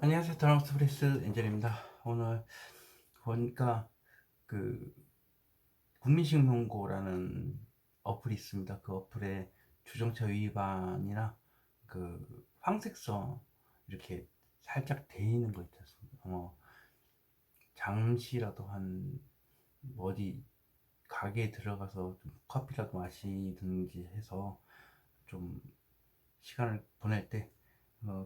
안녕하세요. 드라마스 프레스 엔젤입니다. 오늘 보니까 그 국민신문고라는 어플이 있습니다. 그 어플에 주정차 위반이나 그 황색선 이렇게 살짝 돼 있는 거 있지 않습니까? 잠시라도 한 어디 가게에 들어가서 좀 커피라도 마시든지 해서 좀 시간을 보낼 때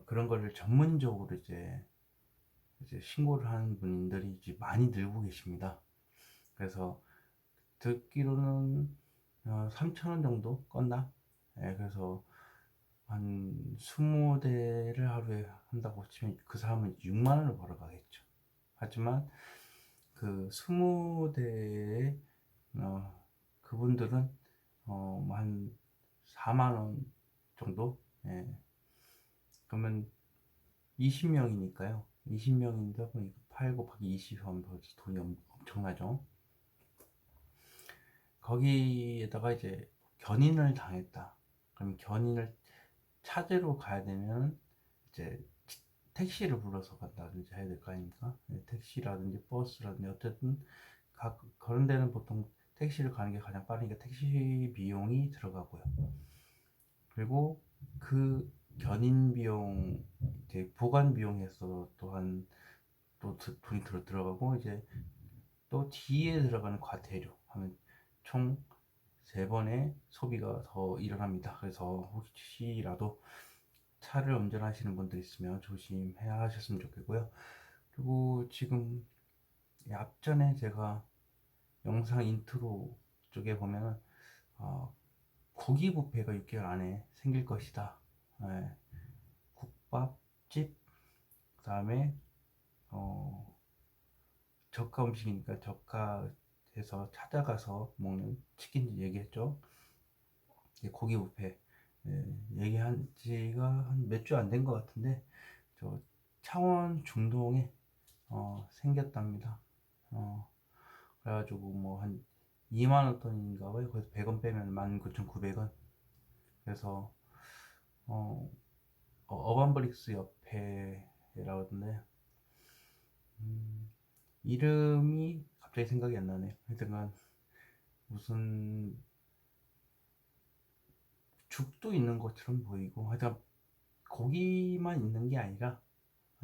그런 거를 전문적으로 이제 신고를 하는 분들이 이제 많이 늘고 계십니다. 그래서 듣기로는 3,000원 정도 껐나? 예, 그래서 한 20대를 하루에 한다고 치면 그 사람은 6만 원을 벌어가겠죠. 하지만 그 20대에 그분들은 한 4만 원 정도? 예, 그러면 20명이니까요. 20명인데 8 곱하기 20 하면 벌써 돈이 엄청나죠. 거기에다가 이제 견인을 당했다. 그럼 견인을 찾으러 가야 되면 이제 택시를 불러서 간다든지 해야 될 거 아닙니까? 네, 택시라든지 버스라든지 어쨌든 그런 데는 보통 택시를 가는 게 가장 빠르니까 택시 비용이 들어가고요. 그리고 그 견인 비용, 이제 보관 비용에서 또한 또 돈이 들어가고 이제 또 뒤에 들어가는 과태료 하면 총 3번의 소비가 더 일어납니다. 그래서 혹시라도 차를 운전하시는 분들 있으면 조심해야 하셨으면 좋겠고요. 그리고 지금 앞전에 제가 영상 인트로 쪽에 보면은 어, 고기 뷔페가 6개월 안에 생길 것이다. 예, 국밥집, 그 다음에 어, 저가 음식이니까 저가에서 찾아가서 먹는 치킨 얘기했죠. 고기 뷔페 얘기한 지가 한 몇 주 안 된 것 같은데 저 창원 중동에 생겼답니다. 그래가지고 뭐 한 2만 원 돈인가 봐요. 그래서 100원 빼면 19,900원. 그래서 어, 어반브릭스 옆에라고 하던데 음, 이름이 갑자기 생각이 안 나네요. 하여튼간 무슨 죽도 있는 것처럼 보이고 하여튼 고기만 있는 게 아니라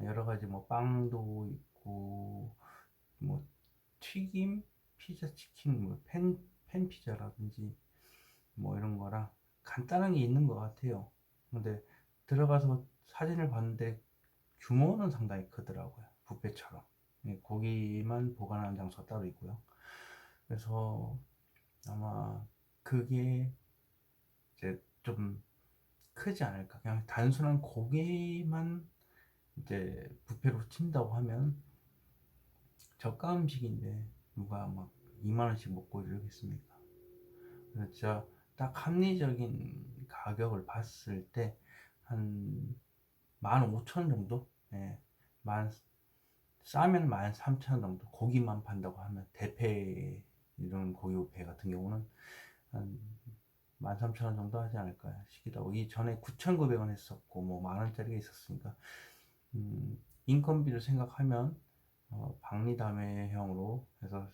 여러 가지 뭐 빵도 있고 뭐 튀김, 피자, 치킨, 뭐 팬 피자라든지 뭐 이런 거랑 간단한 게 있는 것 같아요. 근데 들어가서 사진을 봤는데 규모는 상당히 크더라고요. 뷔페처럼. 예, 고기만 보관하는 장소가 따로 있고요. 그래서 아마 그게 이제 좀 크지 않을까. 그냥 단순한 고기만 이제 뷔페로 친다고 하면 저가 음식인데 누가 막 2만 원씩 먹고 이러겠습니까? 그래서 진짜 딱 합리적인 가격을 봤을 때 한 15,000원 정도? 예, 만 싸면 13,000원 정도. 고기만 판다고 하면 대패 이런 고기 뷔페 같은 경우는 한 13,000원 정도 하지 않을까 싶기도 하고 이 전에 9,900원 했었고 뭐 만 원짜리가 있었으니까 인건비를 생각하면 박리담회형으로 해서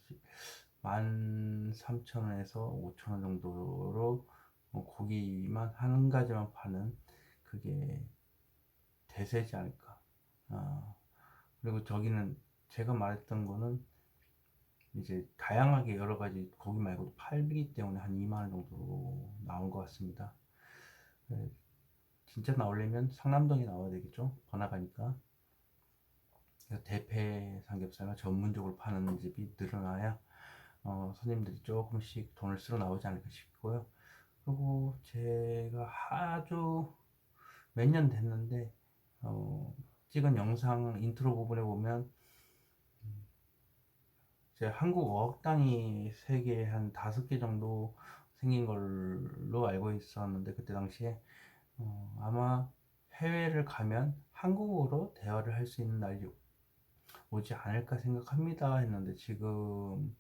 13,000원에서 5,000원 정도로 고기만 한 가지만 파는 그게 대세지 않을까. 그리고 저기는 제가 말했던 거는 이제 다양하게 여러 가지 고기 말고도 팔기 때문에 한 2만 원 정도 나온 것 같습니다. 네, 진짜 나오려면 상남동에 나와야 되겠죠. 번화가니까. 그래서 대패 삼겹살만 전문적으로 파는 집이 늘어나야 손님들이 조금씩 돈을 쓰러 나오지 않을까 싶고요. 그리고 제가 아주 몇 년 됐는데 찍은 영상 인트로 부분에 보면 제 한국 어학당이 세계 한 5개 정도 생긴 걸로 알고 있었는데 그때 당시에 아마 해외를 가면 한국어로 대화를 할 수 있는 날이 오지 않을까 생각합니다 했는데 지금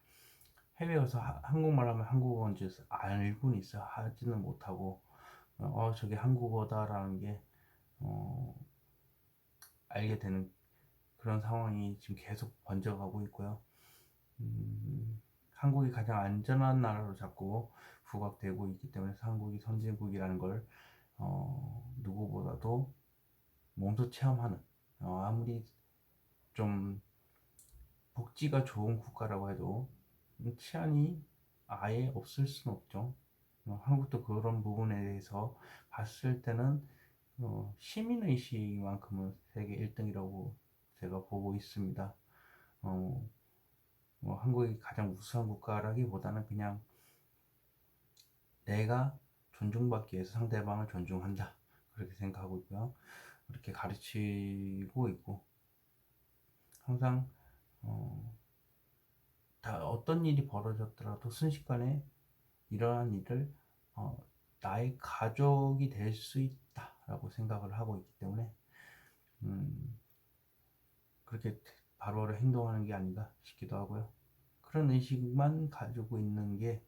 해외에 서 한국말 하면 한국어인지 알고는 있어 하지는 못하고 저게 한국어다라는 게 어, 알게 되는 그런 상황이 지금 계속 번져가고 있고요. 한국이 가장 안전한 나라로 자꾸 부각되고 있기 때문에 한국이 선진국이라는 걸 누구보다도 몸소 체험하는, 아무리 좀 복지가 좋은 국가라고 해도 치안이 아예 없을 수는 없죠. 한국도 그런 부분에 대해서 봤을 때는 시민의식만큼은 세계 1등이라고 제가 보고 있습니다. 어, 한국이 가장 우수한 국가라기보다는 그냥 내가 존중받기 위해서 상대방을 존중한다, 그렇게 생각하고 있고요. 그렇게 가르치고 있고, 항상 다 어떤 일이 벌어졌더라도 순식간에 이러한 일을 어, 나의 가족이 될 수 있다라고 생각을 하고 있기 때문에 음, 그렇게 바로바로 행동하는 게 아닌가 싶기도 하고요. 그런 의식만 가지고 있는 게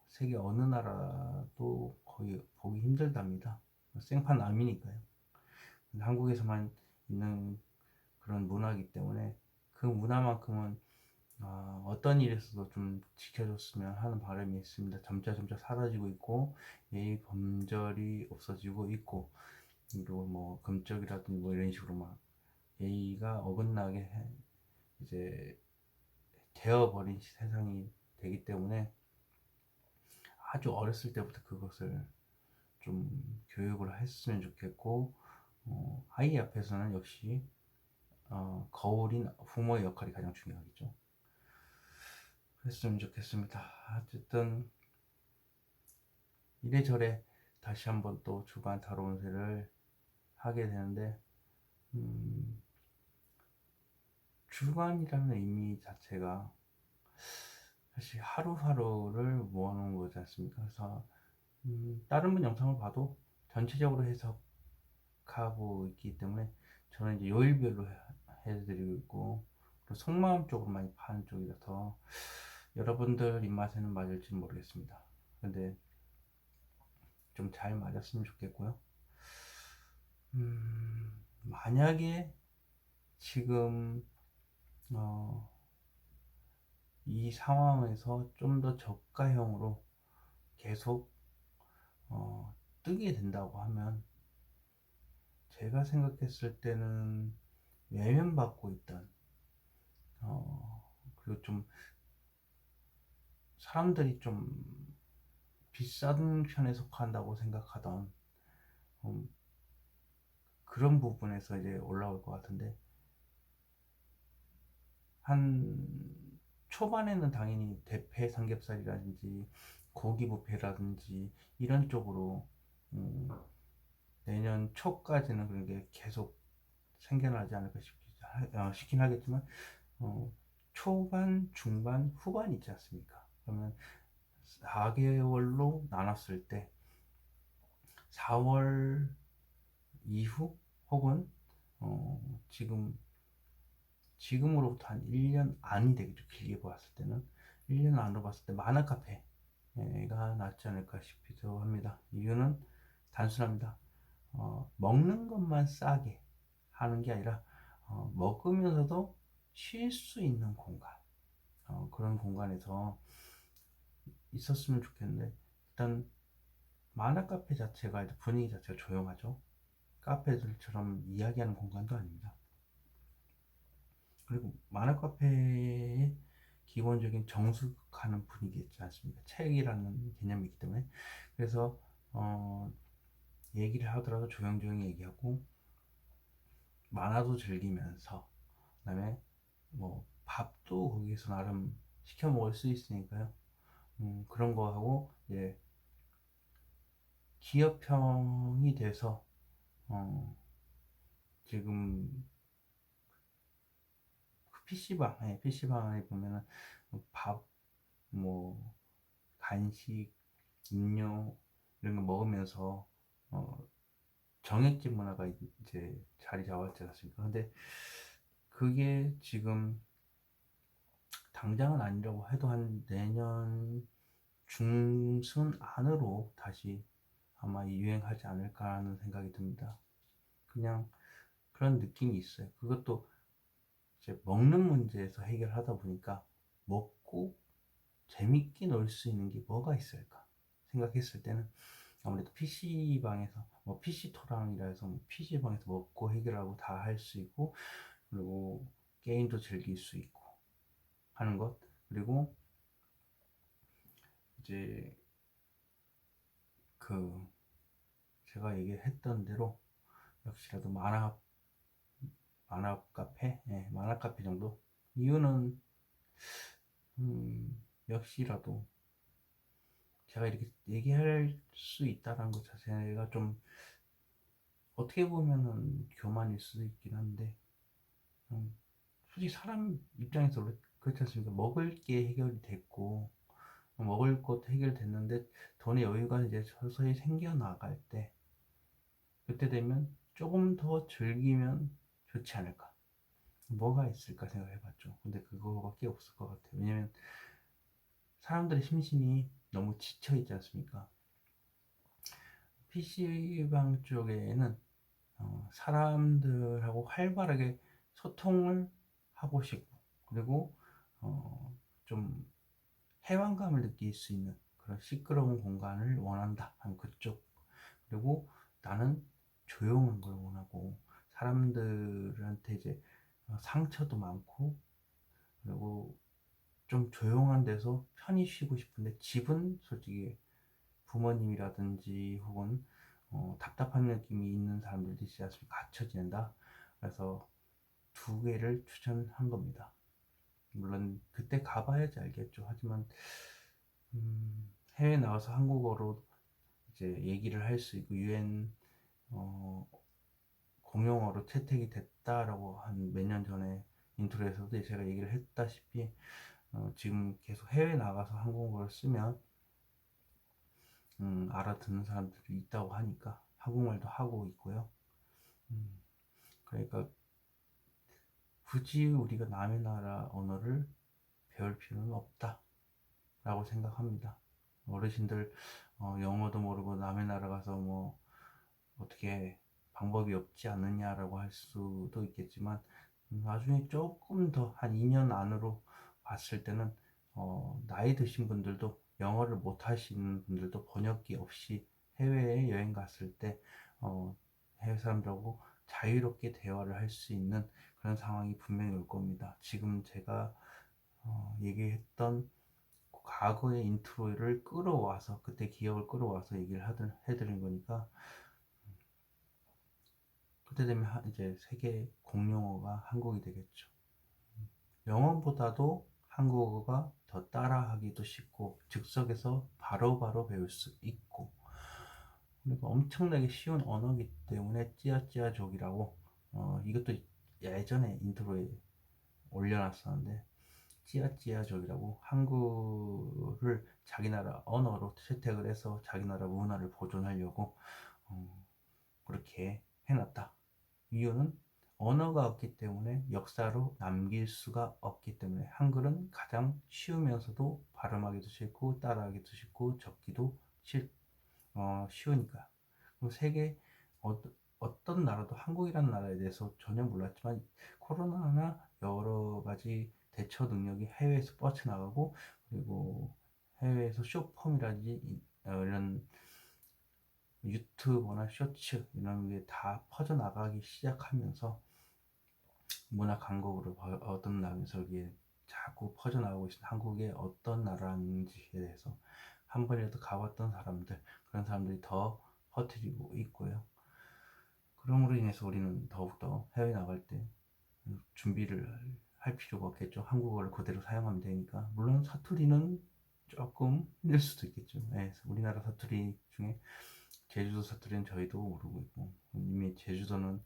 세계 어느 나라도 거의 보기 힘들답니다. 생판 남이니까요. 한국에서만 있는 그런 문화이기 때문에 그 문화만큼은 어떤 일에서도 좀 지켜줬으면 하는 바람이 있습니다. 점차 사라지고 있고, 예의 범절이 없어지고 있고, 그리고 뭐 금쪽이라든지 뭐 이런 식으로 막 예의가 어긋나게 이제 되어버린 세상이 되기 때문에 아주 어렸을 때부터 그것을 좀 교육을 했으면 좋겠고, 아이 앞에서는 역시 거울인 부모의 역할이 가장 중요하겠죠. 그랬으면 좋겠습니다. 어쨌든 이래저래 다시 한번 또 주간 타로 운세를 하게 되는데, 주간이라는 의미 자체가 사실 하루하루를 모아놓은 거지 않습니까? 그래서 다른 분 영상을 봐도 전체적으로 해석하고 있기 때문에 저는 이제 요일별로 해드리고 있고, 그리고 속마음 쪽으로 많이 파는 쪽이라서 여러분들 입맛에는 맞을지 모르겠습니다. 근데 좀 잘 맞았으면 좋겠고요. 만약에 지금 이 상황에서 좀 더 저가형으로 계속 뜨게 된다고 하면, 제가 생각했을 때는 외면받고 있던, 그리고 좀 사람들이 좀 비싼 편에 속한다고 생각하던 그런 부분에서 이제 올라올 것 같은데, 한 초반에는 당연히 대패 삼겹살이라든지 고기 뷔페라든지 이런 쪽으로 내년 초까지는 그게 계속 생겨나지 않을까 싶긴 하겠지만, 초반, 중반, 후반 있지 않습니까? 그러면 4개월로 나눴을 때 4월 이후, 혹은 지금으로부터 한 1년 안이 되겠죠. 길게 봤을 때는 1년 안으로 봤을 때 만화 카페가 낫지 않을까 싶기도 합니다. 이유는 단순합니다. 먹는 것만 싸게 하는 게 아니라 먹으면서도 쉴 수 있는 공간, 그런 공간에서 있었으면 좋겠는데, 일단 만화 카페 자체가 분위기 자체가 조용하죠. 카페들처럼 이야기하는 공간도 아닙니다. 그리고 만화 카페의 기본적인 정숙하는 분위기 있지 않습니까? 책이라는 개념이 있기 때문에. 그래서 얘기를 하더라도 조용조용히 얘기하고 만화도 즐기면서, 그다음에 뭐 밥도 거기서 나름 시켜 먹을 수 있으니까요. 그런 거 하고 이제 기업형이 돼서 지금 PC방에 보면은 밥, 뭐 간식, 음료 이런 거 먹으면서 정액집 문화가 이제 자리 잡았지 않습니까? 근데 그게 지금 당장은 아니라고 해도 한 내년 중순 안으로 다시 아마 유행하지 않을까 하는 생각이 듭니다. 그냥 그런 느낌이 있어요. 그것도 이제 먹는 문제에서 해결하다 보니까 먹고 재밌게 놀 수 있는 게 뭐가 있을까 생각했을 때는 아무래도 PC방에서 뭐 PC토랑이라 해서 뭐 PC방에서 먹고 해결하고 다 할 수 있고, 그리고 게임도 즐길 수 있고 하는 것, 그리고 이제 그 제가 얘기했던 대로 역시라도 만화 카페, 예, 만화 카페 정도. 이유는 역시라도 제가 이렇게 얘기할 수 있다는 것 자체가 좀 어떻게 보면은 교만일 수도 있긴 한데, 솔직히 사람 입장에서 그렇지 않습니까? 먹을 게 해결이 됐고, 먹을 것 해결됐는데 돈의 여유가 이제 서서히 생겨나갈 때, 그때 되면 조금 더 즐기면 좋지 않을까. 뭐가 있을까 생각해봤죠. 근데 그거밖에 없을 것 같아요. 왜냐면 사람들의 심신이 너무 지쳐있지 않습니까? PC방 쪽에는 사람들하고 활발하게 소통을 하고 싶고, 그리고 좀 해방감을 느낄 수 있는 그런 시끄러운 공간을 원한다 하는 그쪽. 그리고 나는 조용한 걸 원하고, 사람들한테 이제 상처도 많고, 그리고 좀 조용한 데서 편히 쉬고 싶은데, 집은 솔직히 부모님이라든지 혹은 답답한 느낌이 있는 사람들도 있지 않습니까? 갇혀 지낸다. 그래서 두 개를 추천한 겁니다. 물론 그때 가봐야지 알겠죠. 하지만 해외 나와서 한국어로 이제 얘기를 할 수 있고, UN 어, 공용어로 채택이 됐다라고 한 몇 년 전에 인트로에서도 제가 얘기를 했다시피, 지금 계속 해외 나가서 한국어를 쓰면 알아듣는 사람들이 있다고 하니까 한국말도 하고 있고요. 음, 그러니까 굳이 우리가 남의 나라 언어를 배울 필요는 없다라고 생각합니다. 어르신들 영어도 모르고 남의 나라 가서 뭐 어떻게 방법이 없지 않느냐라고 할 수도 있겠지만, 나중에 조금 더 한 2년 안으로 봤을 때는 나이 드신 분들도, 영어를 못 하시는 분들도 번역기 없이 해외에 여행 갔을 때 해외 사람들하고 자유롭게 대화를 할 수 있는 그런 상황이 분명히 올 겁니다. 지금 제가 얘기했던 과거의 인트로를 끌어와서, 그때 기억을 끌어와서 얘기를 해드린 거니까, 그때 되면 이제 세계 공용어가 한국이 되겠죠. 영어보다도 한국어가 더 따라하기도 쉽고, 즉석에서 바로바로 배울 수 있고, 그리고 엄청나게 쉬운 언어이기 때문에 찌아찌아족이라고, 이것도 예전에 인트로에 올려놨었는데, 찌아찌아족이라고 한국을 자기 나라 언어로 채택을 해서 자기 나라 문화를 보존하려고 그렇게 해놨다. 이유는 언어가 없기 때문에 역사로 남길 수가 없기 때문에, 한글은 가장 쉬우면서도 발음하기도 쉽고 따라하기도 쉽고 적기도 쉬우니까. 그럼 세계 어떤 나라도 한국이라는 나라에 대해서 전혀 몰랐지만, 코로나나 여러 가지 대처 능력이 해외에서 뻗쳐나가고, 그리고 해외에서 쇼폼이라든지 이런 유튜버나 쇼츠 이런 게 다 퍼져나가기 시작하면서, 문화 강국으로 얻어나면서 이게 자꾸 퍼져나가고 있습니다. 한국의 어떤 나라인지에 대해서 한 번이라도 가봤던 사람들, 그런 사람들이 더 퍼뜨리고 있고요. 그러므로 인해서 우리는 더욱더 해외 나갈 때 준비를 할 필요가 없겠죠. 한국어를 그대로 사용하면 되니까. 물론 사투리는 조금 힘들 수도 있겠죠. 네, 우리나라 사투리 중에 제주도 사투리는 저희도 모르고 있고, 이미 제주도는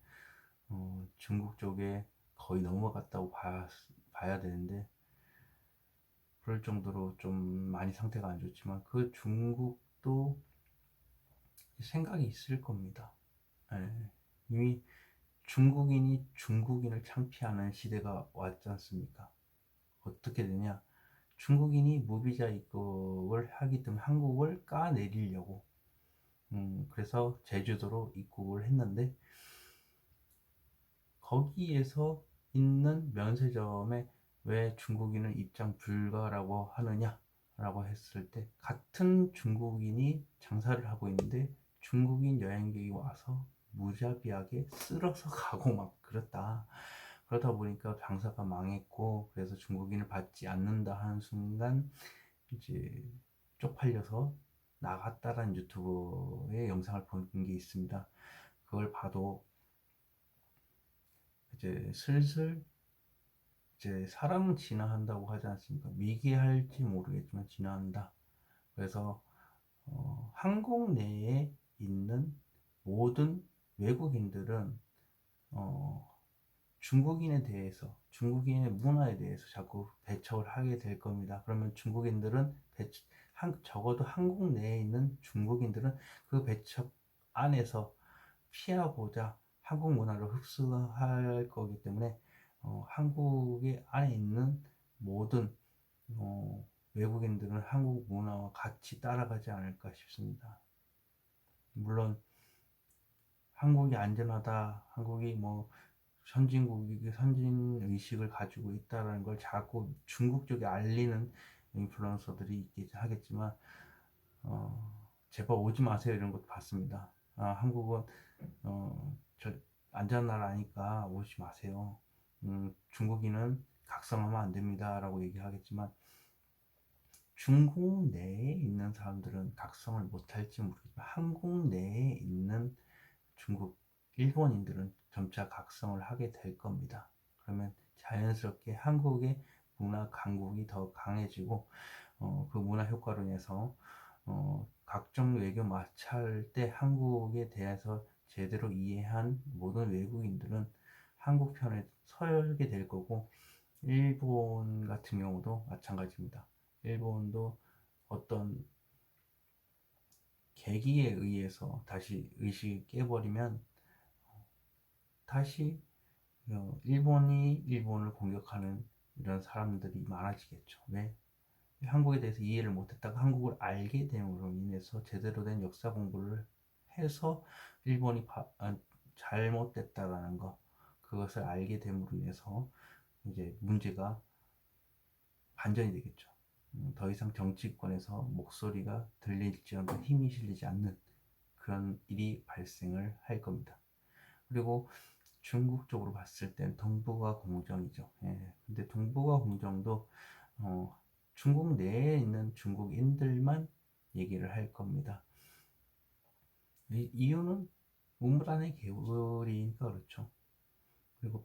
중국 쪽에 거의 넘어갔다고 봐야 되는데, 그럴 정도로 좀 많이 상태가 안 좋지만, 그 중국도 생각이 있을 겁니다. 예, 이미 중국인이 중국인을 창피하는 시대가 왔지 않습니까? 어떻게 되냐? 중국인이 무비자 입국을 하기 때문에 한국을 까내리려고, 그래서 제주도로 입국을 했는데, 거기에서 있는 면세점에 왜 중국인을 입장 불가라고 하느냐라고 했을 때, 같은 중국인이 장사를 하고 있는데 중국인 여행객이 와서 무자비하게 쓸어서 가고 막 그랬다. 그러다 보니까 장사가 망했고, 그래서 중국인을 받지 않는다 하는 순간 이제 쪽팔려서 나갔다라는 유튜브의 영상을 본 게 있습니다. 그걸 봐도 이제 슬슬 이제 사람은 진화한다고 하지 않습니까? 미개할지 모르겠지만 진화한다. 그래서 한국 내에 있는 모든 외국인들은 어, 중국인에 대해서, 중국인의 문화에 대해서 자꾸 배척을 하게 될 겁니다. 그러면 중국인들은 적어도 한국 내에 있는 중국인들은 그 배척 안에서 피하고자 한국 문화를 흡수할 거기 때문에 한국의 안에 있는 모든 외국인들은 한국 문화와 같이 따라가지 않을까 싶습니다. 물론 한국이 안전하다, 한국이 뭐 선진국이 선진 의식을 가지고 있다는 걸 자꾸 중국 쪽에 알리는 인플루언서들이 있긴 하겠지만, 제발 오지 마세요 이런 것도 봤습니다. 한국은 저 안전한 나라 아니까 오지 마세요. 중국인은 각성하면 안 됩니다 라고 얘기하겠지만, 중국 내에 있는 사람들은 각성을 못할지 모르겠지만 한국 내에 있는 중국, 일본인들은 점차 각성을 하게 될 겁니다. 그러면 자연스럽게 한국의 문화 강국이 더 강해지고, 그 문화 효과로 인해서 각종 외교 마찰 때 한국에 대해서 제대로 이해한 모든 외국인들은 한국 편에 서게 될 거고, 일본 같은 경우도 마찬가지입니다. 일본도 어떤 계기에 의해서 다시 의식이 깨버리면 다시 일본이 일본을 공격하는 이런 사람들이 많아지겠죠. 왜? 한국에 대해서 이해를 못했다가 한국을 알게 됨으로 인해서 제대로 된 역사 공부를 해서 일본이 잘못됐다라는 거, 그것을 알게 됨으로 인해서 이제 문제가 반전이 되겠죠. 더 이상 정치권에서 목소리가 들릴지언정 힘이 실리지 않는 그런 일이 발생을 할 겁니다. 그리고 중국 쪽으로 봤을 땐 동북아 공정이죠. 예. 근데 동북아 공정도 중국 내에 있는 중국인들만 얘기를 할 겁니다. 이유는 우물 안의 개구리니까 그렇죠. 그리고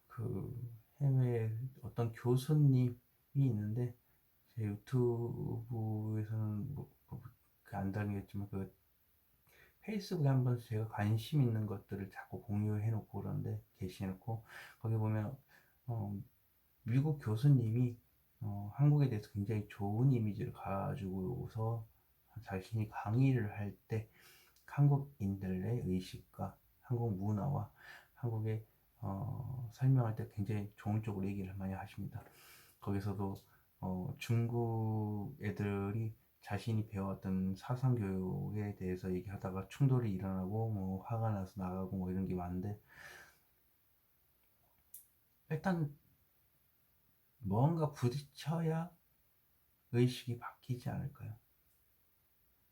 그 해외에 어떤 교수님이 있는데, 제 유튜브에서는 안 다루겠지만 그 페이스북에 한번 제가 관심 있는 것들을 자꾸 공유해 놓고 그러는데, 게시해 놓고 거기 보면 미국 교수님이 한국에 대해서 굉장히 좋은 이미지를 가지고서 자신이 강의를 할 때 한국인들의 의식과 한국 문화와 한국의 설명할 때 굉장히 좋은 쪽으로 얘기를 많이 하십니다. 거기서도 중국 애들이 자신이 배웠던 사상교육에 대해서 얘기하다가 충돌이 일어나고 뭐 화가 나서 나가고 뭐 이런 게 많은데, 일단 뭔가 부딪혀야 의식이 바뀌지 않을까요?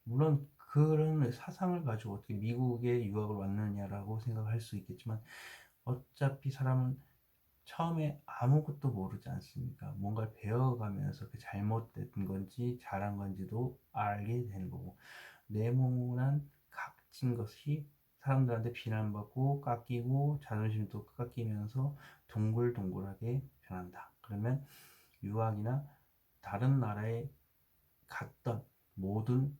물론 그런 사상을 가지고 어떻게 미국에 유학을 왔느냐라고 생각할 수 있겠지만, 어차피 사람은 처음에 아무것도 모르지 않습니까? 뭔가를 배워가면서 그 잘못된 건지 잘한 건지도 알게 되는 거고, 네모난 값진 것이 사람들한테 비난받고 깎이고 자존심도 깎이면서 동글동글하게 변한다. 그러면 유학이나 다른 나라에 갔던 모든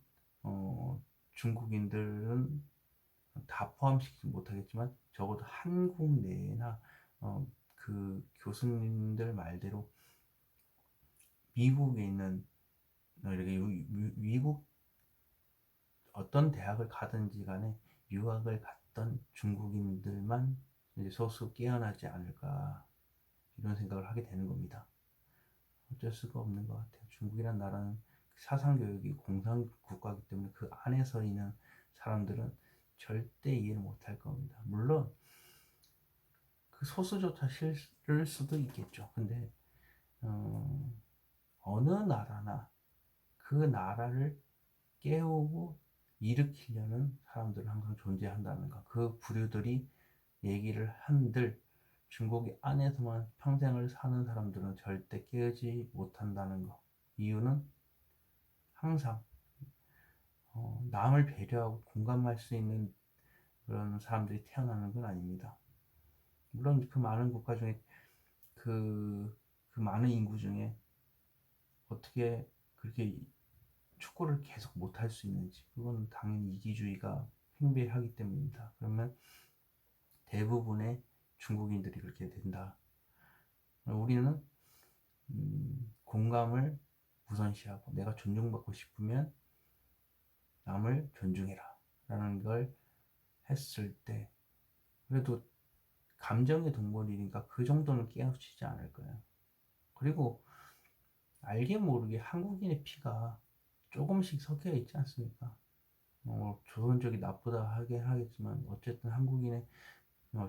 중국인들은 다 포함시키지 못하겠지만 적어도 한국 내나 그 교수님들 말대로 미국에 있는 이렇게 미국 어떤 대학을 가든지 간에 유학을 갔던 중국인들만 이제 소수 깨어나지 않을까, 이런 생각을 하게 되는 겁니다. 어쩔 수가 없는 것 같아요. 중국이란 나라는 사상교육이 공산국가이기 때문에 그 안에서 있는 사람들은 절대 이해를 못할 겁니다. 물론 그 소수조차 싫을 수도 있겠죠. 근데 어, 어느 나라나 그 나라를 깨우고 일으키려는 사람들은 항상 존재한다는 거. 그 부류들이 얘기를 한들 중국 안에서만 평생을 사는 사람들은 절대 깨우지 못한다는 거. 이유는 항상 남을 배려하고 공감할 수 있는 그런 사람들이 태어나는 건 아닙니다. 물론 그 많은 국가 중에 그 많은 인구 중에 어떻게 그렇게 축구를 계속 못할 수 있는지, 그건 당연히 이기주의가 팽배하기 때문입니다. 그러면 대부분의 중국인들이 그렇게 된다. 우리는 공감을 우선시하고 내가 존중받고 싶으면 남을 존중해라 라는 걸 했을 때 그래도 감정의 동물이니까 그 정도는 깨우치지 않을 거예요. 그리고 알게 모르게 한국인의 피가 조금씩 섞여 있지 않습니까? 조선족이 나쁘다 하긴 하겠지만 어쨌든 한국인의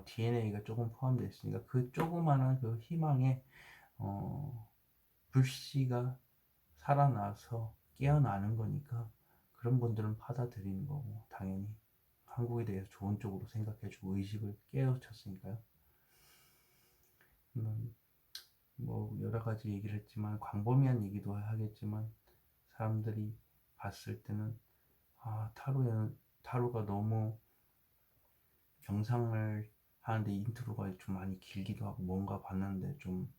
DNA가 조금 포함되어 있으니까 그 조그마한 그 희망에 불씨가 살아나서 깨어나는 거니까 그런 분들은 받아들이는 거고 당연히 한국에 대해서 좋은 쪽으로 생각해주고 의식을 깨우쳤으니까요. 뭐 여러 가지 얘기를 했지만 광범위한 얘기도 하겠지만 사람들이 봤을 때는 타로가 너무 영상을 하는데 인트로가 좀 많이 길기도 하고 뭔가 봤는데 좀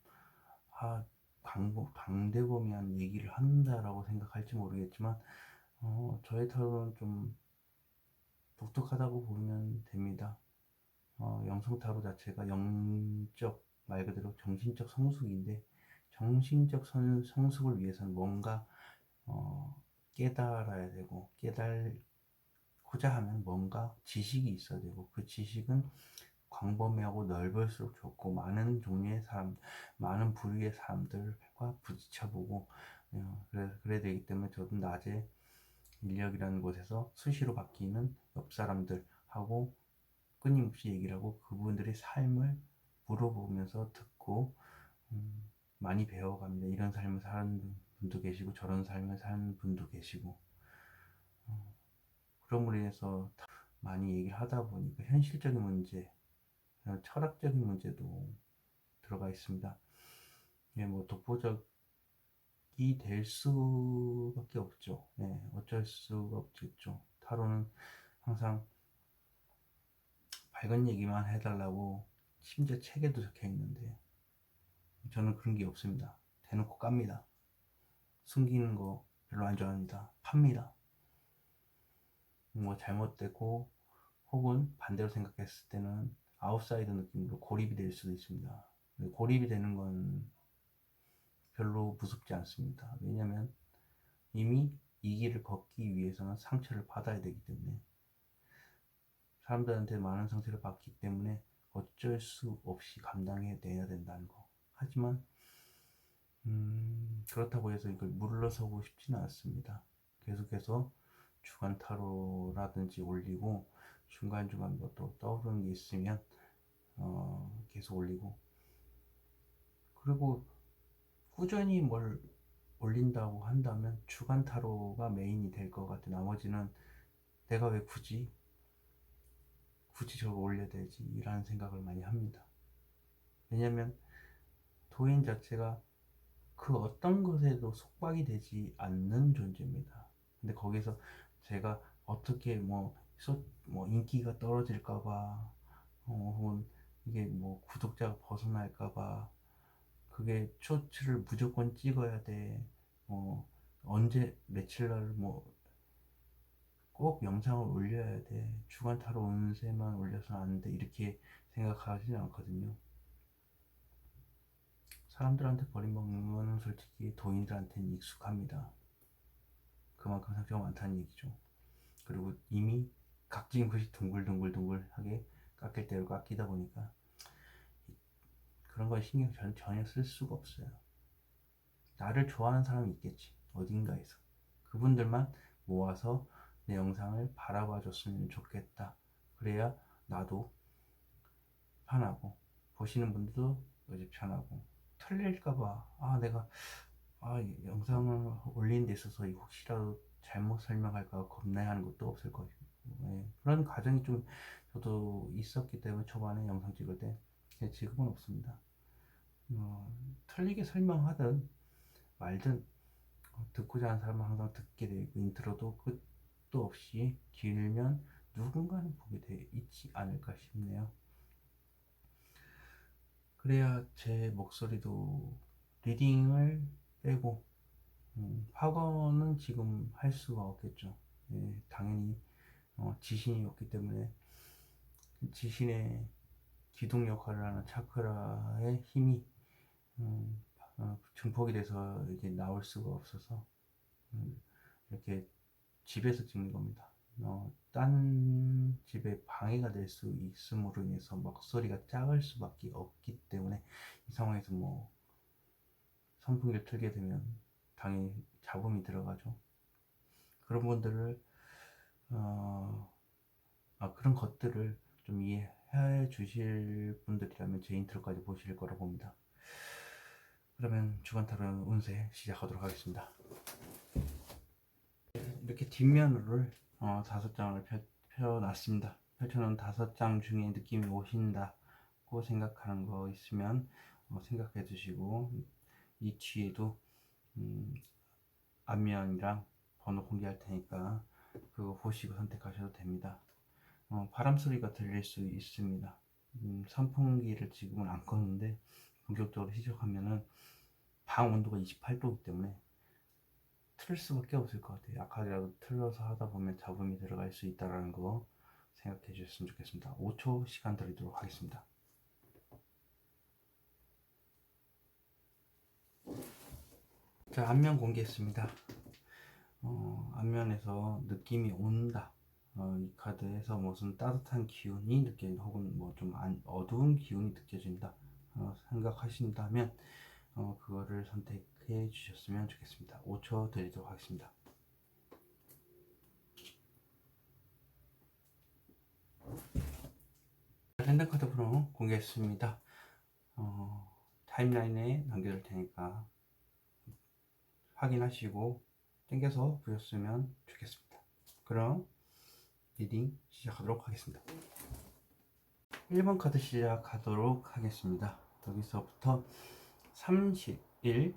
광대범위한 얘기를 한다라고 생각할지 모르겠지만 저의 타로는 좀 독특하다고 보면 됩니다. 영성 타로 자체가 영적 말 그대로 정신적 성숙인데 정신적 성숙을 위해서는 뭔가 깨달아야 되고 깨달고자 하면 뭔가 지식이 있어야 되고 그 지식은 광범위하고 넓을수록 좋고 많은 종류의 사람, 많은 부류의 사람들과 부딪혀보고 그래야 되기 때문에 저도 낮에 인력이라는 곳에서 수시로 바뀌는 옆 사람들하고 끊임없이 얘기를 하고 그분들의 삶을 물어보면서 듣고 많이 배워갑니다. 이런 삶을 사는 분도 계시고 저런 삶을 사는 분도 계시고 그런 걸로 인해서 많이 얘기를 하다 보니까 현실적인 문제, 철학적인 문제도 들어가 있습니다. 뭐 독보적이 될 수밖에 없죠. 어쩔 수가 없겠죠. 타로는 항상 밝은 얘기만 해달라고 심지어 책에도 적혀 있는데 저는 그런 게 없습니다. 대놓고 깝니다. 숨기는 거 별로 안 좋아합니다. 팝니다. 뭐 잘못되고 혹은 반대로 생각했을 때는 아웃사이더 느낌으로 고립이 될 수도 있습니다. 고립이 되는 건 별로 무섭지 않습니다. 왜냐하면 이미 이 길을 걷기 위해서는 상처를 받아야 되기 때문에 사람들한테 많은 상처를 받기 때문에 어쩔 수 없이 감당해내야 된다는 거. 하지만 그렇다고 해서 이걸 물러서고 싶지는 않습니다. 계속해서 주간 타로라든지 올리고 중간중간 뭐 또 떠오르는 게 있으면 계속 올리고 그리고 꾸준히 뭘 올린다고 한다면 주간 타로가 메인이 될 것 같아. 나머지는 내가 왜 굳이 저걸 올려야 되지? 라는 생각을 많이 합니다. 왜냐면 도인 자체가 그 어떤 것에도 속박이 되지 않는 존재입니다. 근데 거기서 제가 어떻게 뭐 인기가 떨어질까봐, 혹은 이게 뭐 구독자가 벗어날까봐, 그게 쇼츠를 무조건 찍어야 돼. 언제 며칠 날 꼭 영상을 올려야 돼. 주간 타로 운세만 올려서는 안 돼. 이렇게 생각하지는 않거든요. 사람들한테 버림받는 거는 솔직히 도인들한테는 익숙합니다. 그만큼 상처가 많다는 얘기죠. 그리고 이미 각진 것이 둥글둥글둥글하게 깎일 대로 깎이다 보니까 그런 걸 신경 전혀 쓸 수가 없어요. 나를 좋아하는 사람이 있겠지. 어딘가에서. 그분들만 모아서 내 영상을 바라봐 줬으면 좋겠다. 그래야 나도 편하고 보시는 분들도 이제 편하고, 틀릴까봐 내가 이 영상을 올리는 데 있어서 이 혹시라도 잘못 설명할까 겁내하는 것도 없을 것이고, 그런 과정이 좀 저도 있었기 때문에 초반에 영상 찍을 때. 지금은 없습니다. 틀리게 설명하든 말든 듣고자 하는 사람은 항상 듣게 되고, 인트로도 끝도 없이 길면 누군가는 보게 돼 있지 않을까 싶네요. 그래야 제 목소리도 리딩을 빼고, 학원은 지금 할 수가 없겠죠. 당연히 지신이 없기 때문에 지신의 기둥 역할을 하는 차크라의 힘이 증폭이 돼서 이제 나올 수가 없어서 이렇게 집에서 찍는 겁니다. 딴 집에 방해가 될 수 있음으로 인해서 목소리가 작을 수밖에 없기 때문에, 이 상황에서 뭐 선풍기를 틀게 되면 당연히 잡음이 들어가죠. 그런 분들을 그런 것들을 좀 이해해 주실 분들이라면 제 인트로까지 보실 거라 봅니다. 그러면 주간 타로 운세 시작하도록 하겠습니다. 이렇게 뒷면을 5장을 펴놨습니다. 펼쳐놓은 5장 중에 느낌이 오신다고 생각하는 거 있으면 생각해 두시고, 이 뒤에도 앞면이랑 번호 공개할 테니까 그거 보시고 선택하셔도 됩니다. 바람 소리가 들릴 수 있습니다. 선풍기를 지금은 안 껐는데 본격적으로 시작하면은 방 온도가 28도이기 때문에 틀 수밖에 없을 것 같아요. 약하게라도 틀어서 하다 보면 잡음이 들어갈 수 있다는 거 생각해 주셨으면 좋겠습니다. 5초 시간 드리도록 하겠습니다. 자, 앞면 공개했습니다. 앞면에서 느낌이 온다. 이 카드에서 무슨 따뜻한 기운이 느껴진다, 혹은 뭐 좀 어두운 기운이 느껴진다 생각하신다면 그거를 선택해 주셨으면 좋겠습니다. 5초 드리도록 하겠습니다. 랜덤 카드 프로 공개했습니다. 타임라인에 남겨둘 테니까 확인하시고 땡겨서 보셨으면 좋겠습니다. 그럼 리딩 시작하도록 하겠습니다. 1번 카드 시작하도록 하겠습니다. 여기서부터 31,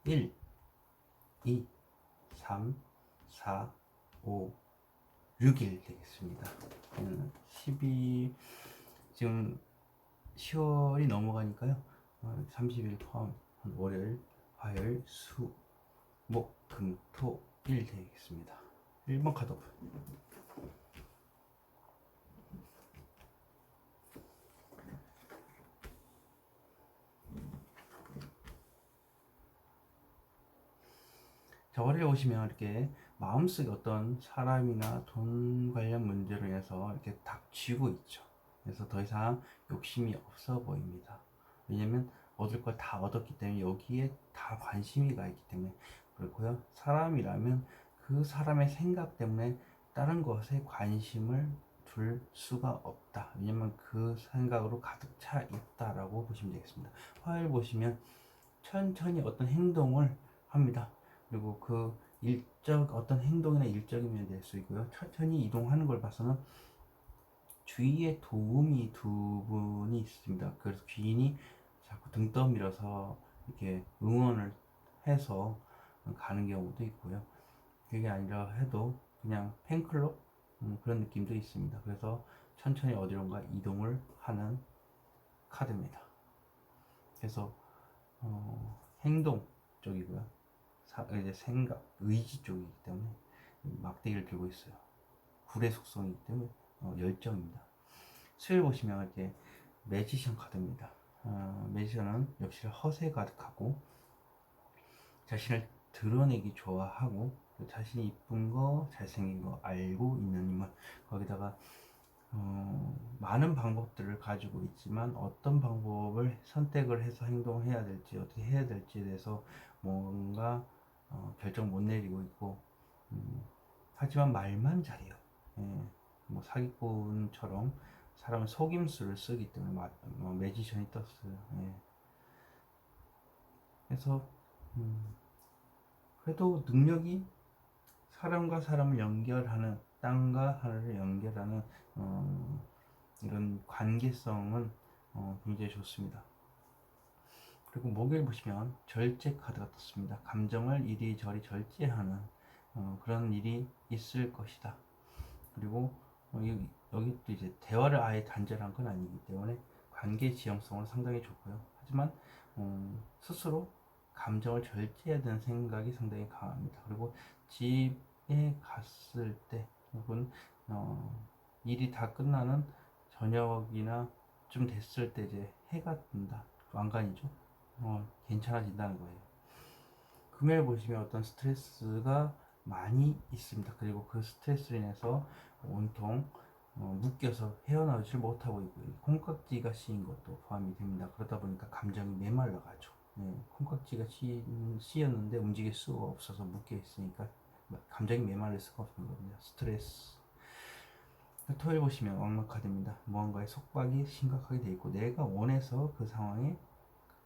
1, 2, 3, 4, 5, 6일 되겠습니다. 12, 지금 10월이 넘어가니까요. 30일 포함 월요일, 화요일, 수, 목, 금, 토, 일 되겠습니다. 1번 카드 오픈. 자, 월요일에 오시면 이렇게 마음속에 어떤 사람이나 돈 관련 문제로 인해서 이렇게 닥치고 있죠. 그래서 더 이상 욕심이 없어 보입니다. 왜냐면 얻을 걸 다 얻었기 때문에 여기에 다 관심이 가 있기 때문에. 그렇고요, 사람이라면 그 사람의 생각 때문에 다른 것에 관심을 둘 수가 없다. 왜냐면 그 생각으로 가득 차 있다라고 보시면 되겠습니다. 화요일 보시면 천천히 어떤 행동을 합니다. 그리고 그 어떤 행동이나 일적이면 될 수 있고요. 천천히 이동하는 걸 봐서는 주위에 도움이 두 분이 있습니다. 그래서 귀인이 자꾸 등 떠밀어서 이렇게 응원을 해서 가는 경우도 있고요. 그게 아니라 해도 그냥 팬클럽 그런 느낌도 있습니다. 그래서 천천히 어디론가 이동을 하는 카드입니다. 그래서 행동 쪽이고요. 이제 생각, 의지 쪽이기 때문에 막대기를 들고 있어요. 불의 속성이기 때문에 열정입니다. 수요일 보시면 이렇게 매지션 카드입니다. 매지션은 역시 허세 가득하고 자신을 드러내기 좋아하고, 자신이 이쁜 거, 잘생긴 거 알고 있는 인물, 거기다가 많은 방법들을 가지고 있지만 어떤 방법을 선택을 해서 행동해야 될지, 어떻게 해야 될지에 대해서 뭔가 결정 못 내리고 있고, 하지만 말만 잘해요. 뭐 사기꾼처럼 사람은 속임수를 쓰기 때문에 매지션이 떴어요. 예. 그래서 그래도 능력이 사람과 사람을 연결하는, 땅과 하늘을 연결하는 이런 관계성은 굉장히 좋습니다. 그리고 목요일 보시면 절제 카드가 떴습니다. 감정을 이리저리 절제하는 그런 일이 있을 것이다. 그리고 여기 또 이제 대화를 아예 단절한 건 아니기 때문에 관계 지형성은 상당히 좋고요. 하지만 스스로 감정을 절제해야 되는 생각이 상당히 강합니다. 그리고 집에 갔을 때 혹은 일이 다 끝나는 저녁이나 좀 됐을 때 이제 해가 뜬다. 왕관이죠. 괜찮아진다는 거예요. 금요일 보시면 어떤 스트레스가 많이 있습니다. 그리고 그 스트레스로 인해서 온통 묶여서 헤어나오질 못하고 있고요. 콩깍지가 씌인 것도 포함이 됩니다. 그러다 보니까 감정이 메말라가죠. 네, 콩깍지가 씌였는데 움직일 수가 없어서 묶여 있으니까 감정이 메말릴 수가 없는 겁니다. 스트레스. 토요일 보시면 왕마 카드입니다. 무언가의 속박이 심각하게 돼 있고 내가 원해서 그 상황에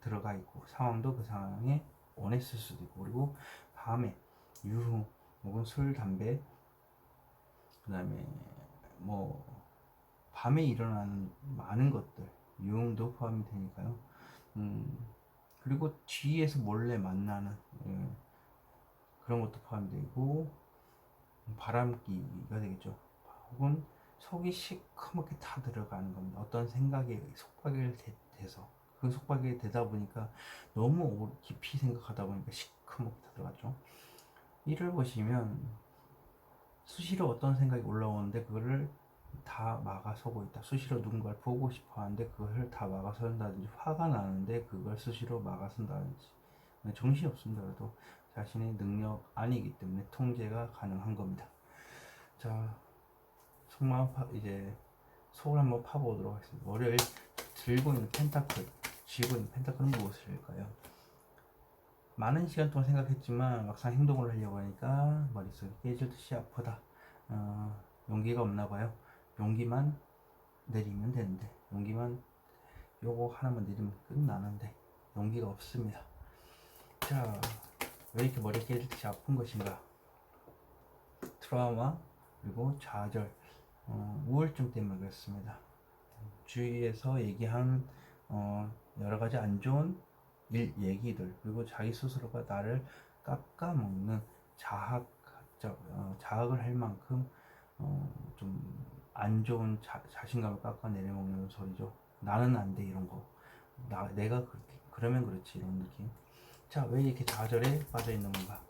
들어가 있고 상황도 그 상황에 원했을 수도 있고, 그리고 밤에 유흥 혹은 술, 담배, 그 다음에 뭐 밤에 일어나는 많은 것들, 유흥도 포함이 되니까요. 그리고 뒤에서 몰래 만나는 그런 것도 포함되고 바람기가 되겠죠. 혹은 속이 시커멓게 타 들어가는 겁니다. 어떤 생각에 속박이 돼서 그 속박이 되다 보니까 너무 깊이 생각하다 보니까 시커멓게 타 들어가죠. 이를 보시면 수시로 어떤 생각이 올라오는데 그거를 다 막아서고 있다. 수시로 누군가를 보고 싶어 하는데 그걸 다 막아선다든지, 화가 나는데 그걸 수시로 막아선다든지, 정신이 없습니다. 그래도 자신의 능력 아니기 때문에 통제가 가능한 겁니다. 자, 이제 속을 한번 파보도록 하겠습니다. 월요일 들고 있는 펜타클, 쥐고 있는 펜타클은 무엇일까요? 많은 시간 동안 생각했지만 막상 행동을 하려고 하니까 머릿속이 깨질 듯이 아프다. 용기가 없나 봐요. 용기만 내리면 되는데, 용기만 요거 하나만 내리면 끝나는데 용기가 없습니다. 자, 왜 이렇게 머리가 깨질 듯이 아픈 것인가? 트라우마, 그리고 좌절, 우울증 때문에 그렇습니다. 주위에서 얘기한 여러 가지 안 좋은 얘기들, 그리고 자기 스스로가 나를 깎아먹는 자학을 할 만큼 좀 안 좋은 자신감을 깎아내려먹는 소리죠. 나는 안 돼, 이런 거. 내가 그렇게 그러면 그렇지, 이런 느낌. 자, 왜 이렇게 좌절에 빠져 있는 건가?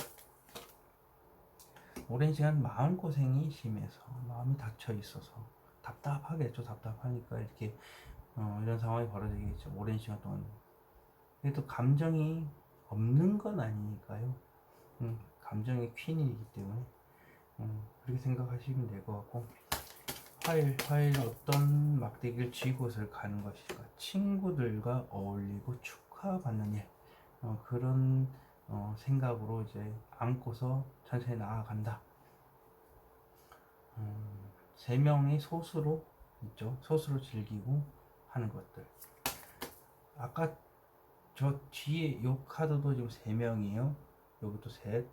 오랜 시간 마음고생이 심해서, 마음이 닫혀 있어서 답답하겠죠. 답답하니까 이렇게 이런 상황이 벌어지겠죠. 오랜 시간 동안. 그래도 감정이 없는 건 아니니까요. 감정의 퀸이기 때문에 그렇게 생각하시면 될 것 같고, 화요일 어떤 막대기를 쥐고서 가는 것일까? 친구들과 어울리고 축하받는 일, 그런 생각으로 이제 안고서 천천히 나아간다. 세 명이 소수로 있죠. 소수로 즐기고 하는 것들. 아까 저 뒤에 요 카드도 지금 3명이에요. 여기도 셋.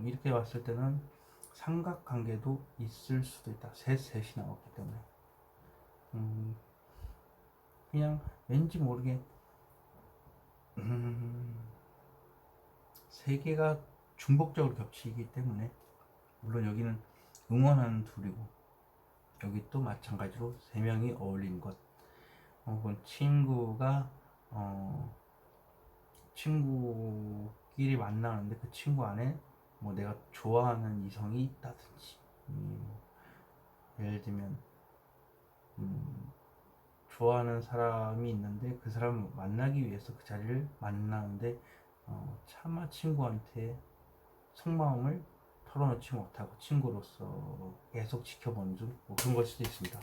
이렇게 봤을 때는 삼각관계도 있을 수도 있다. 셋이 나왔기 때문에. 그냥 왠지 모르게 세 개가 중복적으로 겹치기 때문에, 물론 여기는 응원하는 둘이고 여기 또 마찬가지로 3명이 어울리는 것, 혹은 친구끼리 만나는데 그 친구 안에 뭐 내가 좋아하는 이성이 있다든지, 예를 들면 좋아하는 사람이 있는데 그 사람을 만나기 위해서 그 자리를 만나는데 차마 친구한테 속마음을 털어놓지 못하고 친구로서 계속 지켜보는 중, 뭐 그런 걸 수도 있습니다.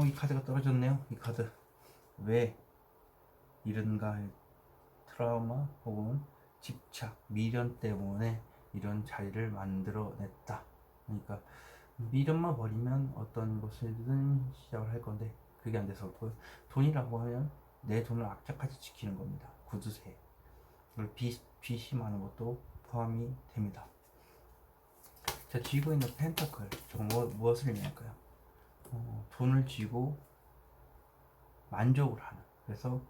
이 카드가 떨어졌네요. 이 카드 왜 이런가? 트라우마 혹은 집착, 미련 때문에 이런 자리를 만들어냈다. 그러니까 미련만 버리면 어떤 것이든 시작을 할 건데 그게 안 돼서 그렇고, 돈이라고 하면 내 돈을 악착같이 지키는 겁니다. 구두쇠. 그리고 빚이 많은 것도 포함이 됩니다. 자, 쥐고 있는 펜타클, 저거 무엇을 의미할까요? 돈을 쥐고 만족을 하는. 그래서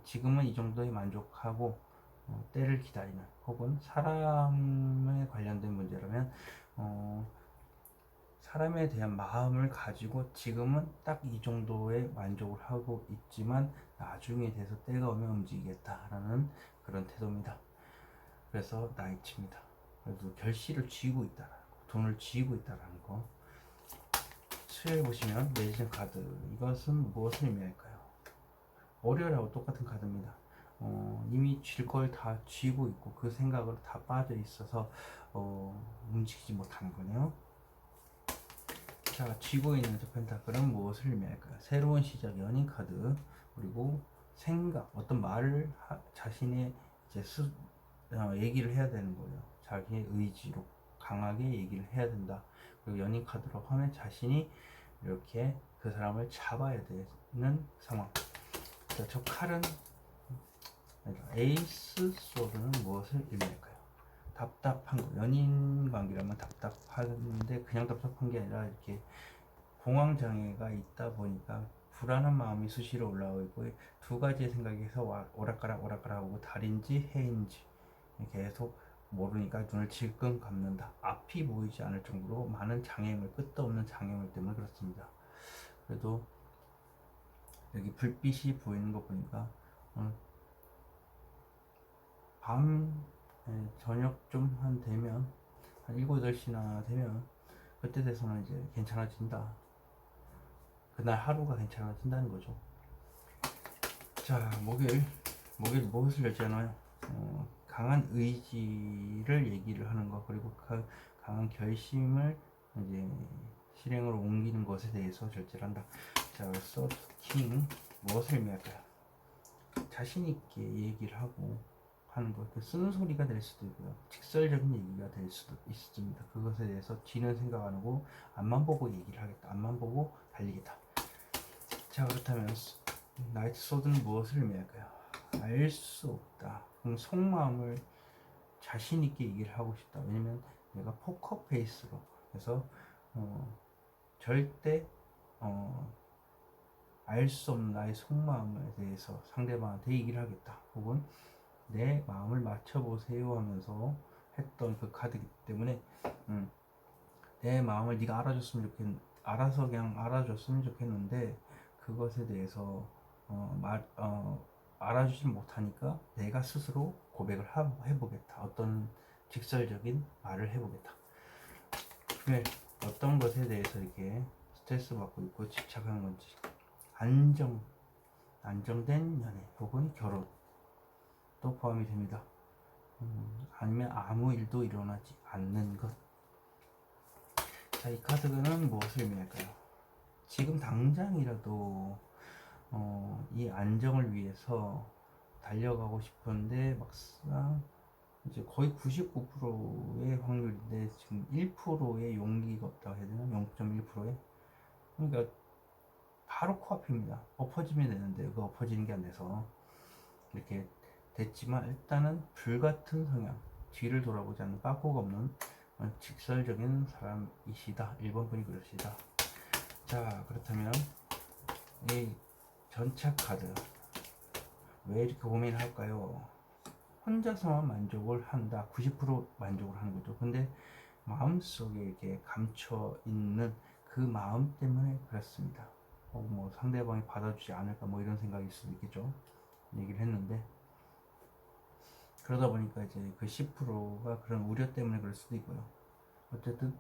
지금은 이 정도에 만족하고 때를 기다리는, 혹은 사람에 관련된 문제라면 사람에 대한 마음을 가지고 지금은 딱 이 정도의 만족을 하고 있지만 나중에 돼서 때가 오면 움직이겠다라는 그런 태도입니다. 그래서 나이츠입니다. 그래도 결실을 쥐고 있다라는 거, 돈을 쥐고 있다라는 거. 수요일 보시면 매지션 카드, 이것은 무엇을 의미할까요? 월요일하고 똑같은 카드입니다. 이미 쥘 걸 다 쥐고 있고 그 생각으로 다 빠져 있어서 움직이지 못하는 거네요. 자, 쥐고 있는 저 펜타클은 무엇을 의미할까요? 새로운 시작, 연인 카드, 그리고 생각, 어떤 말을 자신의 이제 얘기를 해야 되는 거예요. 자기의 의지로 강하게 얘기를 해야 된다. 그리고 연인 카드로 하면 자신이 이렇게 그 사람을 잡아야 되는 상황. 자, 저 칼은, 에이스 소드는 무엇을 의미할까요? 답답한 거. 연인 관계라면 답답한데 그냥 답답한 게 아니라 이렇게 공황 장애가 있다 보니까 불안한 마음이 수시로 올라오고 있고, 두 가지의 생각에서 오락가락 오락가락하고 달인지 해인지 계속 모르니까 눈을 질끈 감는다. 앞이 보이지 않을 정도로 많은 장애물, 끝도 없는 장애물 때문에 그렇습니다. 그래도 여기 불빛이 보이는 거 보니까 밤, 저녁 좀 한 되면, 한 7, 8시나 되면 그때 돼서는 이제 괜찮아진다. 그날 하루가 괜찮아진다는 거죠. 자, 목요일 무엇을 결제하나요? 강한 의지를 얘기를 하는 것, 그리고 그 강한 결심을 이제 실행으로 옮기는 것에 대해서 결제를 한다. 자, 서드 킹, 무엇을 의미할까요? 자신 있게 얘기를 하고 하는 것, 그 쓰는 소리가 될 수도 있고요, 직설적인 얘기가 될 수도 있습니다. 그것에 대해서 뒤는 생각 안 하고 앞만 보고 얘기를 하겠다. 앞만 보고 달리겠다. 자, 그렇다면 나이트 소드는 무엇을 의미할까요? 알 수 없다. 그럼 속마음을 자신 있게 얘기를 하고 싶다. 왜냐면 내가 포커 페이스로 해서 절대 알 수 없는 나의 속마음에 대해서 상대방한테 얘기를 하겠다. 혹은 내 마음을 맞춰보세요 하면서 했던 그 카드이기 때문에 내 마음을 네가 알아서 그냥 알아줬으면 좋겠는데 그것에 대해서 알아주지 못하니까 내가 스스로 고백을 해보겠다. 어떤 직설적인 말을 해보겠다. 왜 어떤 것에 대해서 이렇게 스트레스 받고 있고 집착하는 건지, 안정된 연애 혹은 결혼 또 포함이 됩니다. 아니면 아무 일도 일어나지 않는 것. 자, 이 카드는 무엇을 의미할까요? 지금 당장이라도 이 안정을 위해서 달려가고 싶은데 막상 이제 거의 99%의 확률인데 지금 1%의 용기가 없다고 해야 되나? 0.1%의, 그러니까 바로 코앞입니다. 엎어지면 되는데 그 엎어지는 게 안 돼서 이렇게 됐지만, 일단은 불같은 성향, 뒤를 돌아보지 않는 빠꾸가 없는 직설적인 사람이시다. 1번 분이 그러시다. 자, 그렇다면 이 전차 카드 왜 이렇게 고민을 할까요? 혼자서만 만족을 한다. 90% 만족을 하는 거죠. 근데 마음속에 이렇게 감춰 있는 그 마음 때문에 그렇습니다. 뭐 상대방이 받아주지 않을까 뭐 이런 생각일 수도 있겠죠. 얘기를 했는데, 그러다 보니까 이제 그 10%가 그런 우려 때문에 그럴 수도 있고요. 어쨌든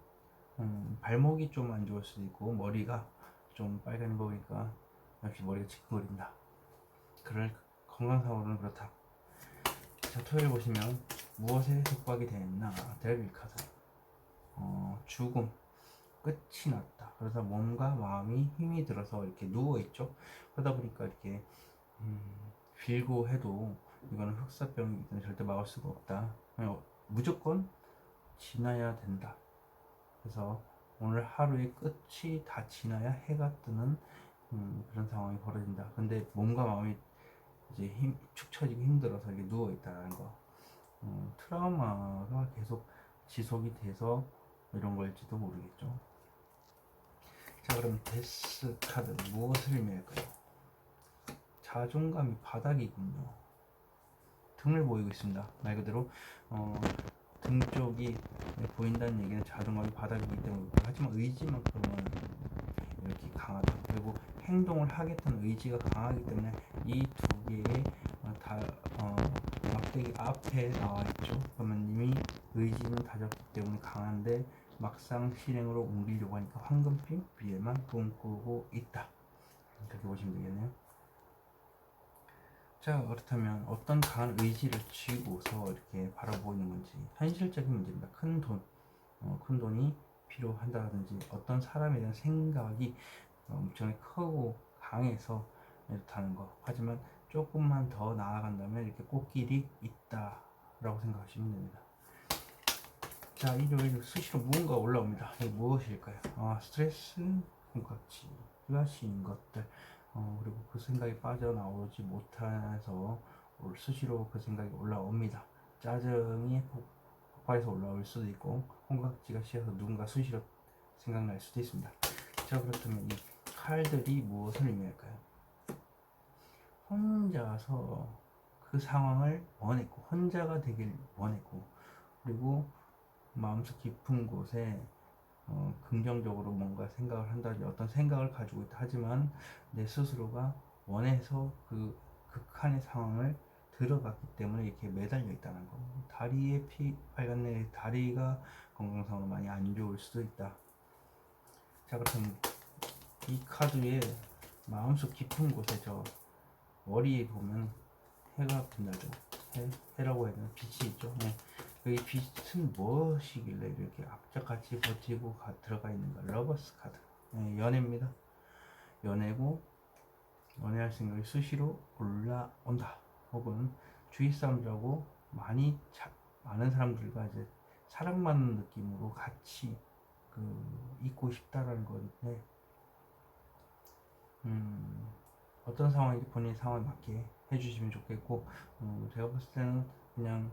발목이 좀 안 좋을 수도 있고 머리가 좀 빨간 거 보니까 역시 머리가 지끈거린다. 그럴 건강상으로는 그렇다. 자, 토요일 보시면 무엇에 속박이 되었나? 데빌 카드. 죽음, 끝이 났다. 그래서 몸과 마음이 힘이 들어서 이렇게 누워 있죠. 그러다 보니까 이렇게 빌고 해도 이거는 흑사병이기 때문에 절대 막을 수가 없다. 무조건 지나야 된다. 그래서 오늘 하루의 끝이 다 지나야 해가 뜨는 그런 상황이 벌어진다. 근데 몸과 마음이 이제 축 처지고 힘들어서 이렇게 누워 있다는 거. 트라우마가 계속 지속이 돼서 이런 걸지도 모르겠죠. 자, 그럼 데스 카드 무엇을 의미할까요? 자존감이 바닥이군요. 등을 보이고 있습니다. 말 그대로 등 쪽이 보인다는 얘기는 자존감이 바닥이기 때문에, 하지만 의지만큼은 이렇게 강하다. 그리고 행동을 하겠다는 의지가 강하기 때문에 이 두 개의 막대기 앞에 나와 있죠. 그러면 이미 의지는 다졌기 때문에 강한데 막상 실행으로 옮기려고 하니까 황금빛 위에만 꿈꾸고 있다. 그렇게 보시면 되겠네요. 자, 그렇다면 어떤 강한 의지를 쥐고서 이렇게 바라보고 있는 건지 현실적인 문제입니다. 큰 돈이 필요한다든지 어떤 사람에 대한 생각이 엄청나게 크고 강해서 이렇다는 거. 하지만 조금만 더 나아간다면 이렇게 꽃길이 있다라고 생각하시면 됩니다. 자, 일요일 수시로 무언가 올라옵니다. 이게 무엇일까요? 스트레스, 콩깍지가 씌인 것들, 그리고 그 생각이 빠져나오지 못해서 수시로 그 생각이 올라옵니다. 짜증이 폭발해서 올라올 수도 있고, 콩깍지가 씌어서 누군가 수시로 생각날 수도 있습니다. 자, 그렇다면 이 칼들이 무엇을 의미할까요? 혼자서 그 상황을 원했고, 혼자가 되길 원했고, 그리고 마음속 깊은 곳에 긍정적으로 뭔가 생각을 한다든지 어떤 생각을 가지고 있다. 하지만 내 스스로가 원해서 그 극한의 상황을 들어갔기 때문에 이렇게 매달려 있다는 거. 다리에 빨간내 다리가 건강상으로 많이 안 좋을 수도 있다. 자, 그렇다면 이 카드의 마음속 깊은 곳에 저 머리에 보면 해가 빛나죠. 해라고 해야 되나? 빛이 있죠. 네. 이 빛은 무엇이길래 이렇게 악착같이 버티고 들어가 있는가? 러버스 카드. 네, 연애입니다. 연애고 연애할 생각이 수시로 올라온다. 혹은 주위 사람들하고 많은 사람들과 이제 사랑받는 느낌으로 같이 있고 싶다라는 건데, 어떤 상황인지 본인 상황에 맞게 해주시면 좋겠고, 제가 봤을 때는 그냥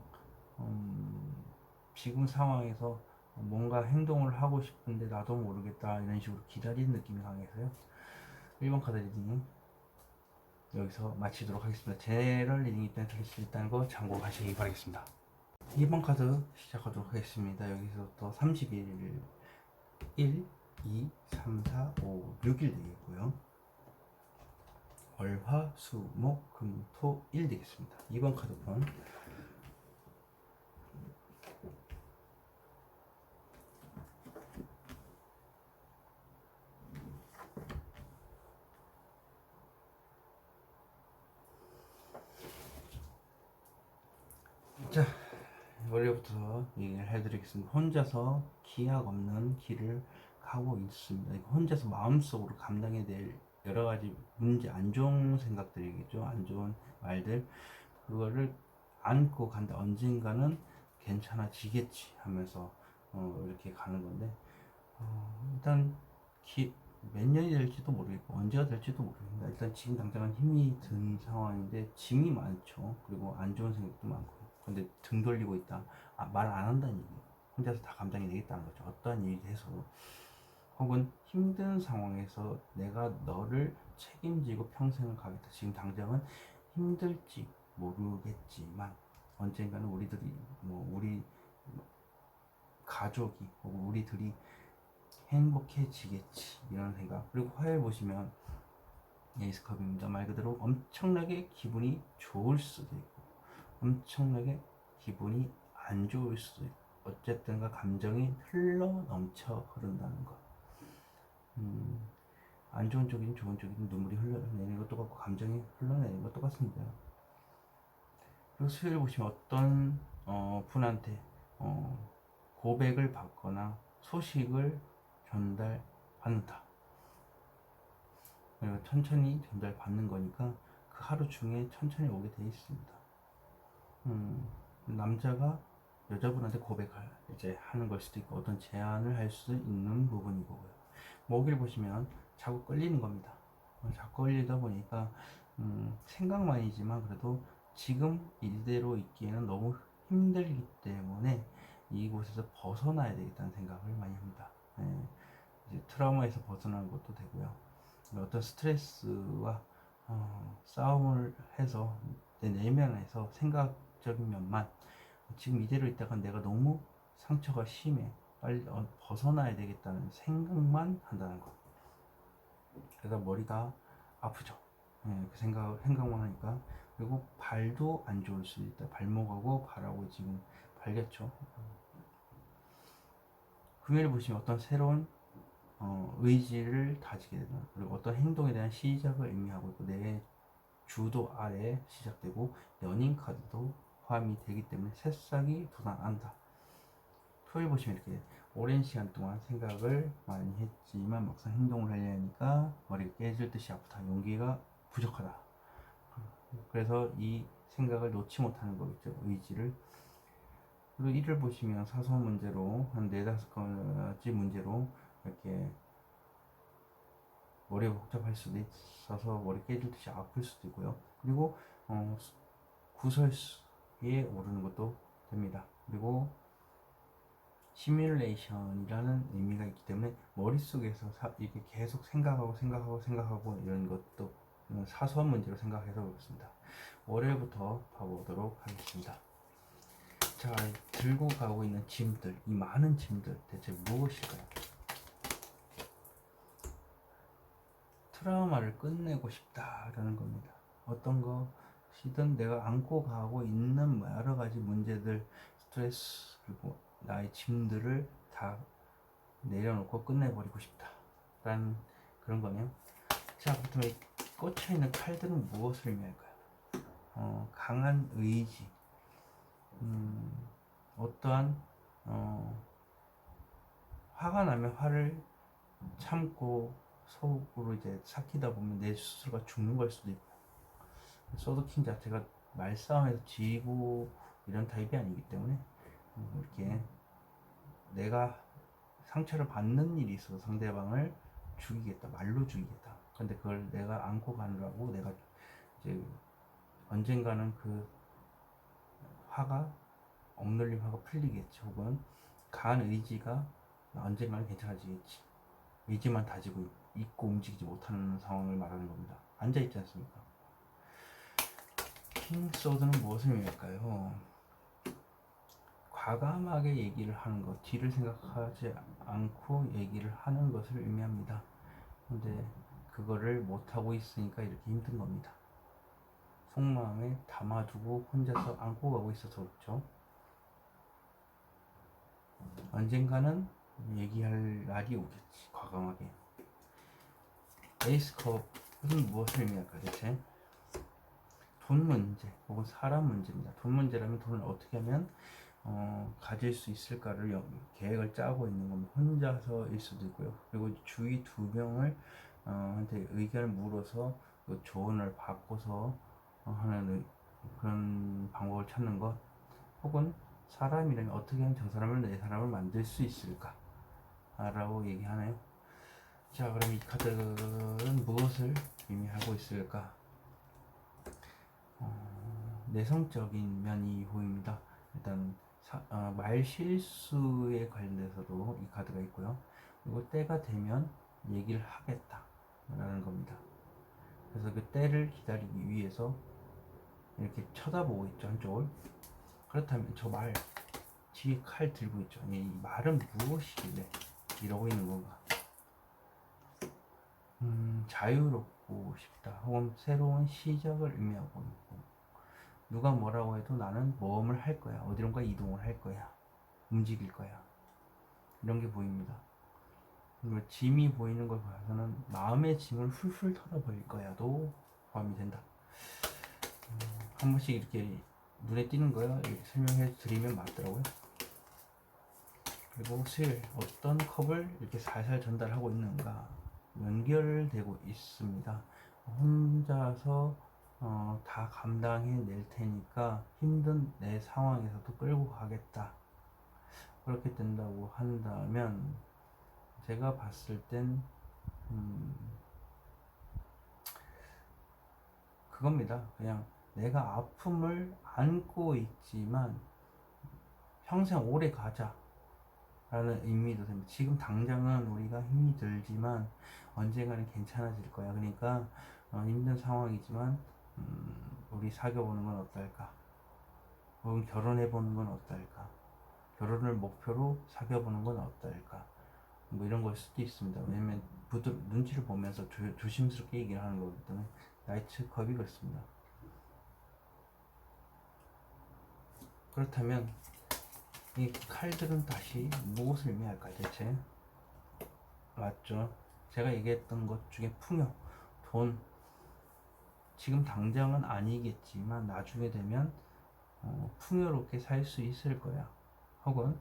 지금 상황에서 뭔가 행동을 하고 싶은데 나도 모르겠다 이런 식으로 기다리는 느낌이 강해서요. 1번 카드 리딩 여기서 마치도록 하겠습니다. 제너럴 리딩이 있다는 수 있다는 거 참고하시기 바라겠습니다. 2번 카드 시작하도록 하겠습니다. 여기서 또 30일 1, 2, 3, 4, 5, 6일 되겠고요. 월, 화, 수, 목, 금, 토, 일 되겠습니다. 2번 카드번 자, 월요부터 얘기를 해드리겠습니다. 혼자서 기약 없는 길을 가고 있습니다. 혼자서 마음속으로 감당해낼 여러 가지 문제, 안 좋은 생각들이겠죠. 안 좋은 말들. 그거를 안고 간다. 언젠가는 괜찮아지겠지 하면서 이렇게 가는 건데, 일단 몇 년이 될지도 모르겠고 언제가 될지도 모르겠습니다. 일단 지금 당장은 힘이 든 상황인데 짐이 많죠. 그리고 안 좋은 생각도 많고. 근데 등 돌리고 있다. 말 안 한다는 얘기. 혼자서 다 감당해 내겠다는 거죠. 어떠한 일이 돼서도. 혹은 힘든 상황에서 내가 너를 책임지고 평생을 가겠다. 지금 당장은 힘들지 모르겠지만 언젠가는 우리 가족이 혹은 우리들이 행복해지겠지 이런 생각. 그리고 화요일 보시면 에이스컵입니다. 말 그대로 엄청나게 기분이 좋을 수도 있고 엄청나게 기분이 안 좋을 수도 있고 어쨌든가 감정이 흘러 넘쳐 흐른다는 것. 안 좋은 쪽이든 좋은 쪽이든 눈물이 흘러내리는 것도 같고 감정이 흘러내리는 것도 똑같습니다. 그리고 수요일 보시면 어떤 분한테 고백을 받거나 소식을 전달받는다. 그리고 천천히 전달받는 거니까 그 하루 중에 천천히 오게 돼 있습니다. 남자가 여자분한테 고백을 이제 하는 걸 수도 있고 어떤 제안을 할 수 있는 부분인 거고요. 목일 보시면 자꾸 끌리는 겁니다. 자꾸 끌리다 보니까 생각만이지만 그래도 지금 이대로 있기에는 너무 힘들기 때문에 이곳에서 벗어나야 되겠다는 생각을 많이 합니다. 예, 이제 트라우마에서 벗어나는 것도 되고요. 어떤 스트레스와 싸움을 해서 내 내면에서 생각적인 면만 지금 이대로 있다가 내가 너무 상처가 심해 빨리 벗어나야 되겠다는 생각만 한다는 거. 그래서 머리가 아프죠. 예, 그 생각만 하니까. 그리고 발도 안 좋을 수 있다. 발목하고 발하고 지금 발겼죠. 금요일 보시면 어떤 새로운 의지를 다지게 되는, 그리고 어떤 행동에 대한 시작을 의미하고 있고 내 주도 아래 시작되고 연인 카드도 포함이 되기 때문에 새싹이 돋아난다. 토요일 보시면 이렇게 오랜 시간 동안 생각을 많이 했지만 막상 행동을 하려 하니까 머리가 깨질 듯이 아프다. 용기가 부족하다. 그래서 이 생각을 놓지 못하는 거겠죠. 의지를. 그리고 일을 보시면 사소한 문제로 한 4-5가지 문제로 이렇게 머리가 복잡할 수도 있어서 머리 깨질 듯이 아플 수도 있고요. 그리고 구설수에 오르는 것도 됩니다. 그리고 시뮬레이션이라는 의미가 있기 때문에 머릿속에서 이렇게 계속 생각하고 이런 것도 사소한 문제로 생각해서 그렇습니다. 월요일부터 봐보도록 하겠습니다. 자, 들고 가고 있는 짐들, 이 많은 짐들 대체 무엇일까요? 트라우마를 끝내고 싶다라는 겁니다. 어떤 것이든 내가 안고 가고 있는 여러 가지 문제들, 스트레스, 그리고 나의 짐들을 다 내려놓고 끝내버리고 싶다라는 그런 거네요. 자, 그렇다면 꽂혀있는 칼들은 무엇을 의미할까요? 강한 의지, 어떠한 화가 나면 화를 참고 속으로 이제 삭히다 보면 내 스스로가 죽는 걸 수도 있고, 소드킹 자체가 말싸움에서 지고 이런 타입이 아니기 때문에 이렇게 내가 상처를 받는 일이 있어서 상대방을 죽이겠다, 말로 죽이겠다. 근데 그걸 내가 안고 가느라고 내가 이제 언젠가는 그 화가, 억눌린 화가 풀리겠지. 혹은 강한 의지가 언젠가는 괜찮아지겠지. 의지만 다지고 있고 움직이지 못하는 상황을 말하는 겁니다. 앉아있지 않습니까? 킹 소드는 무엇을 의미할까요? 과감하게 얘기를 하는 것, 뒤를 생각하지 않고 얘기를 하는 것을 의미합니다. 근데 그거를 못하고 있으니까 이렇게 힘든 겁니다. 속마음에 담아두고 혼자서 안고 가고 있어서 그렇죠. 언젠가는 얘기할 날이 오겠지. 과감하게. 에이스컵은 무엇을 의미할까 대체? 돈 문제 혹은 사람 문제입니다. 돈 문제라면 돈을 어떻게 하면 가질 수 있을까를 계획을 짜고 있는 겁니다. 혼자서일 수도 있고요. 그리고 주위 2명을 한테 의견을 물어서 그 조언을 받고서 하는 그런 방법을 찾는 것, 혹은 사람이라면 어떻게 하면 저 사람을 내 사람을 만들 수 있을까 라고 얘기하네요. 자, 그럼 이 카드는 무엇을 의미하고 있을까? 내성적인 면이 보입니다. 일단 말 실수에 관련돼서도 이 카드가 있고요. 그리고 때가 되면 얘기를 하겠다 라는 겁니다. 그래서 그 때를 기다리기 위해서 이렇게 쳐다보고 있죠, 한쪽을. 그렇다면 저 말 뒤에 칼 들고 있죠. 이 말은 무엇이길래 이러고 있는 건가? 자유롭고 싶다, 혹은 새로운 시작을 의미하고 있고, 누가 뭐라고 해도 나는 모험을 할 거야, 어디론가 이동을 할 거야, 움직일 거야, 이런 게 보입니다. 짐이 보이는 걸 봐서는 마음의 짐을 훌훌 털어버릴 거야도 포함이 된다. 한 번씩 이렇게 눈에 띄는 거야 이렇게 설명해 드리면 맞더라고요. 그리고 수요일 어떤 컵을 이렇게 살살 전달하고 있는가 연결되고 있습니다. 혼자서 다 감당해낼 테니까 힘든 내 상황에서도 끌고 가겠다. 그렇게 된다고 한다면 제가 봤을 땐 그겁니다. 그냥 내가 아픔을 안고 있지만 평생 오래 가자 라는 의미도 됩니다. 지금 당장은 우리가 힘이 들지만 언젠가는 괜찮아질 거야. 그러니까 힘든 상황이지만 우리 사귀어 보는 건 어떨까? 혹은 결혼해 보는 건 어떨까? 결혼을 목표로 사귀어 보는 건 어떨까? 뭐 이런 걸 수도 있습니다. 왜냐면 눈치를 보면서 조심스럽게 얘기를 하는 거기 때문에 나이트 컵이 그렇습니다. 그렇다면 이 칼들은 다시 무엇을 의미할까 대체? 맞죠? 제가 얘기했던 것 중에 풍요, 돈, 지금 당장은 아니겠지만 나중에 되면 풍요롭게 살 수 있을 거야. 혹은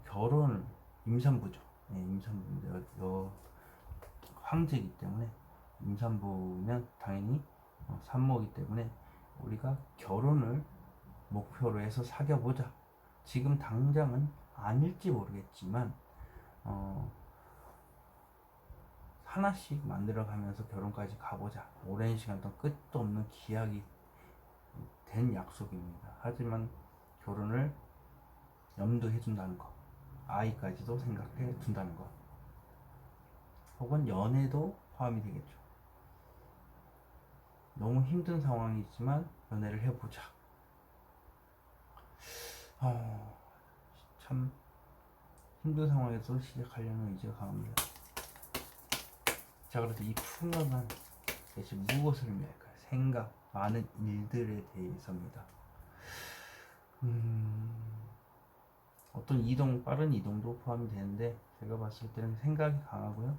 결혼을 임산부죠. 네, 임산부인데 황제이기 때문에 임산부면 당연히 산모이기 때문에 우리가 결혼을 목표로 해서 사귀어보자. 지금 당장은 아닐지 모르겠지만 하나씩 만들어가면서 결혼까지 가보자. 오랜 시간 동안 끝도 없는 기약이 된 약속입니다. 하지만 결혼을 염두해 둔다는 것, 아이까지도 생각해 둔다는 것, 혹은 연애도 포함이 되겠죠. 너무 힘든 상황이지만 연애를 해보자. 참 힘든 상황에서 시작하려는 의지가 강합니다. 자, 그래서 이 풍요는 대체 무엇을 의미할까요? 생각, 많은 일들에 대해서입니다. 어떤 이동, 빠른 이동도 포함이 되는데 제가 봤을 때는 생각이 강하고요.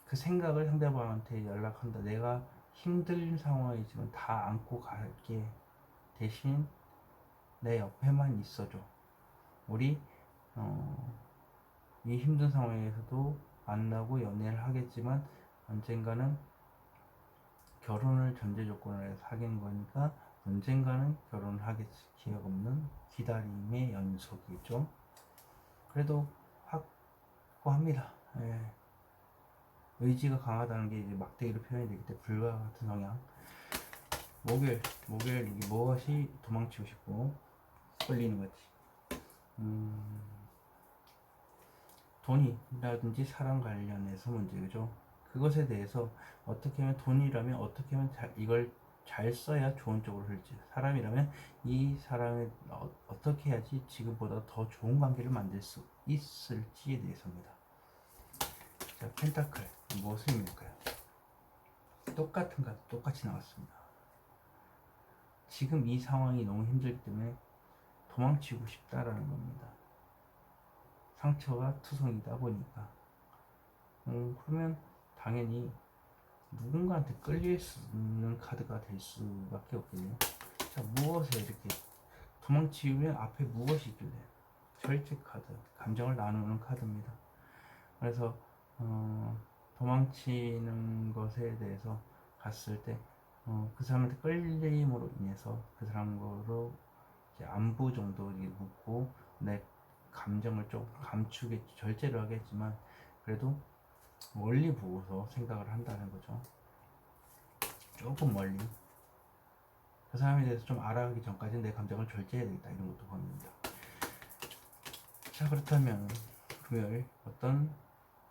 그 생각을 상대방한테 연락한다. 내가 힘든 상황이지만 다 안고 갈게. 대신 내 옆에만 있어줘. 우리 이 힘든 상황에서도 만나고 연애를 하겠지만 언젠가는 결혼을 전제 조건으로 해서 사귀는 거니까 언젠가는 결혼을 하겠지. 기약 없는 기다림의 연속이죠. 그래도 확고합니다. 예. 의지가 강하다는 게 이제 막대기로 표현이 되기 때문에 불과 같은 성향. 목요일 이게 무엇이 도망치고 싶고 끌리는 거지. 돈이라든지 사랑 관련해서 문제죠. 그것에 대해서 어떻게 하면 돈이라면 어떻게 하면 이걸 잘 써야 좋은 쪽으로 흘지, 사람이라면 이 사람을 어떻게 해야지 지금보다 더 좋은 관계를 만들 수 있을지에 대해서입니다. 자, 펜타클 무엇을 의미할까요? 똑같은 카드 똑같이 나왔습니다. 지금 이 상황이 너무 힘들기 때문에 도망치고 싶다라는 겁니다. 상처가 투성이다 보니까 그러면 당연히 누군가한테 끌릴 수 있는 카드가 될 수밖에 없겠네요. 자, 무엇에 이렇게 도망치면 앞에 무엇이 있길래? 절제 카드, 감정을 나누는 카드입니다. 그래서 도망치는 것에 대해서 갔을 때 그 사람한테 끌림으로 인해서 그 사람으로 안부 정도 묻고 내 감정을 좀 감추겠지, 절제를 하겠지만 그래도 멀리 보고서 생각을 한다는 거죠. 조금 멀리. 그 사람에 대해서 좀 알아가기 전까지 내 감정을 절제해야 되겠다, 이런 것도 보입니다. 자, 그렇다면 금요일 어떤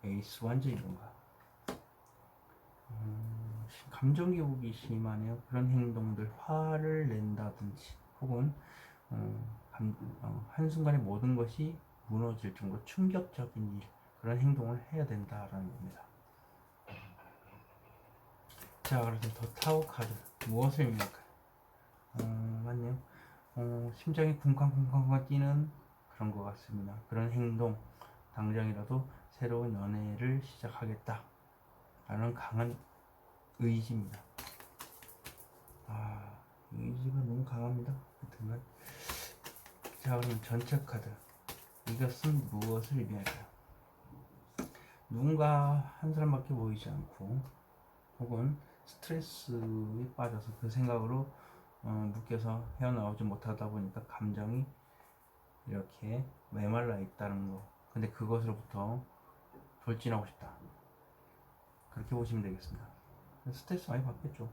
에이스 완전인 건가? 감정 기복이 심하네요. 그런 행동들, 화를 낸다든지 혹은 한순간에 모든 것이 무너질 정도로 충격적인 일, 그런 행동을 해야 된다라는 겁니다. 자, 그래서 더 타워 카드 무엇을 의미할까요? 맞네요. 심장이 쿵쾅쿵쾅 뛰는 그런 것 같습니다. 그런 행동, 당장이라도 새로운 연애를 시작하겠다 라는 강한 의지입니다. 의지가 너무 강합니다. 하여튼간. 자, 그러면 전체 카드, 이것은 무엇을 의미할까요? 누군가 한 사람밖에 보이지 않고 혹은 스트레스에 빠져서 그 생각으로 묶여서 헤어나오지 못하다 보니까 감정이 이렇게 메말라 있다는 거. 근데 그것으로부터 돌진하고 싶다. 그렇게 보시면 되겠습니다. 스트레스 많이 받겠죠.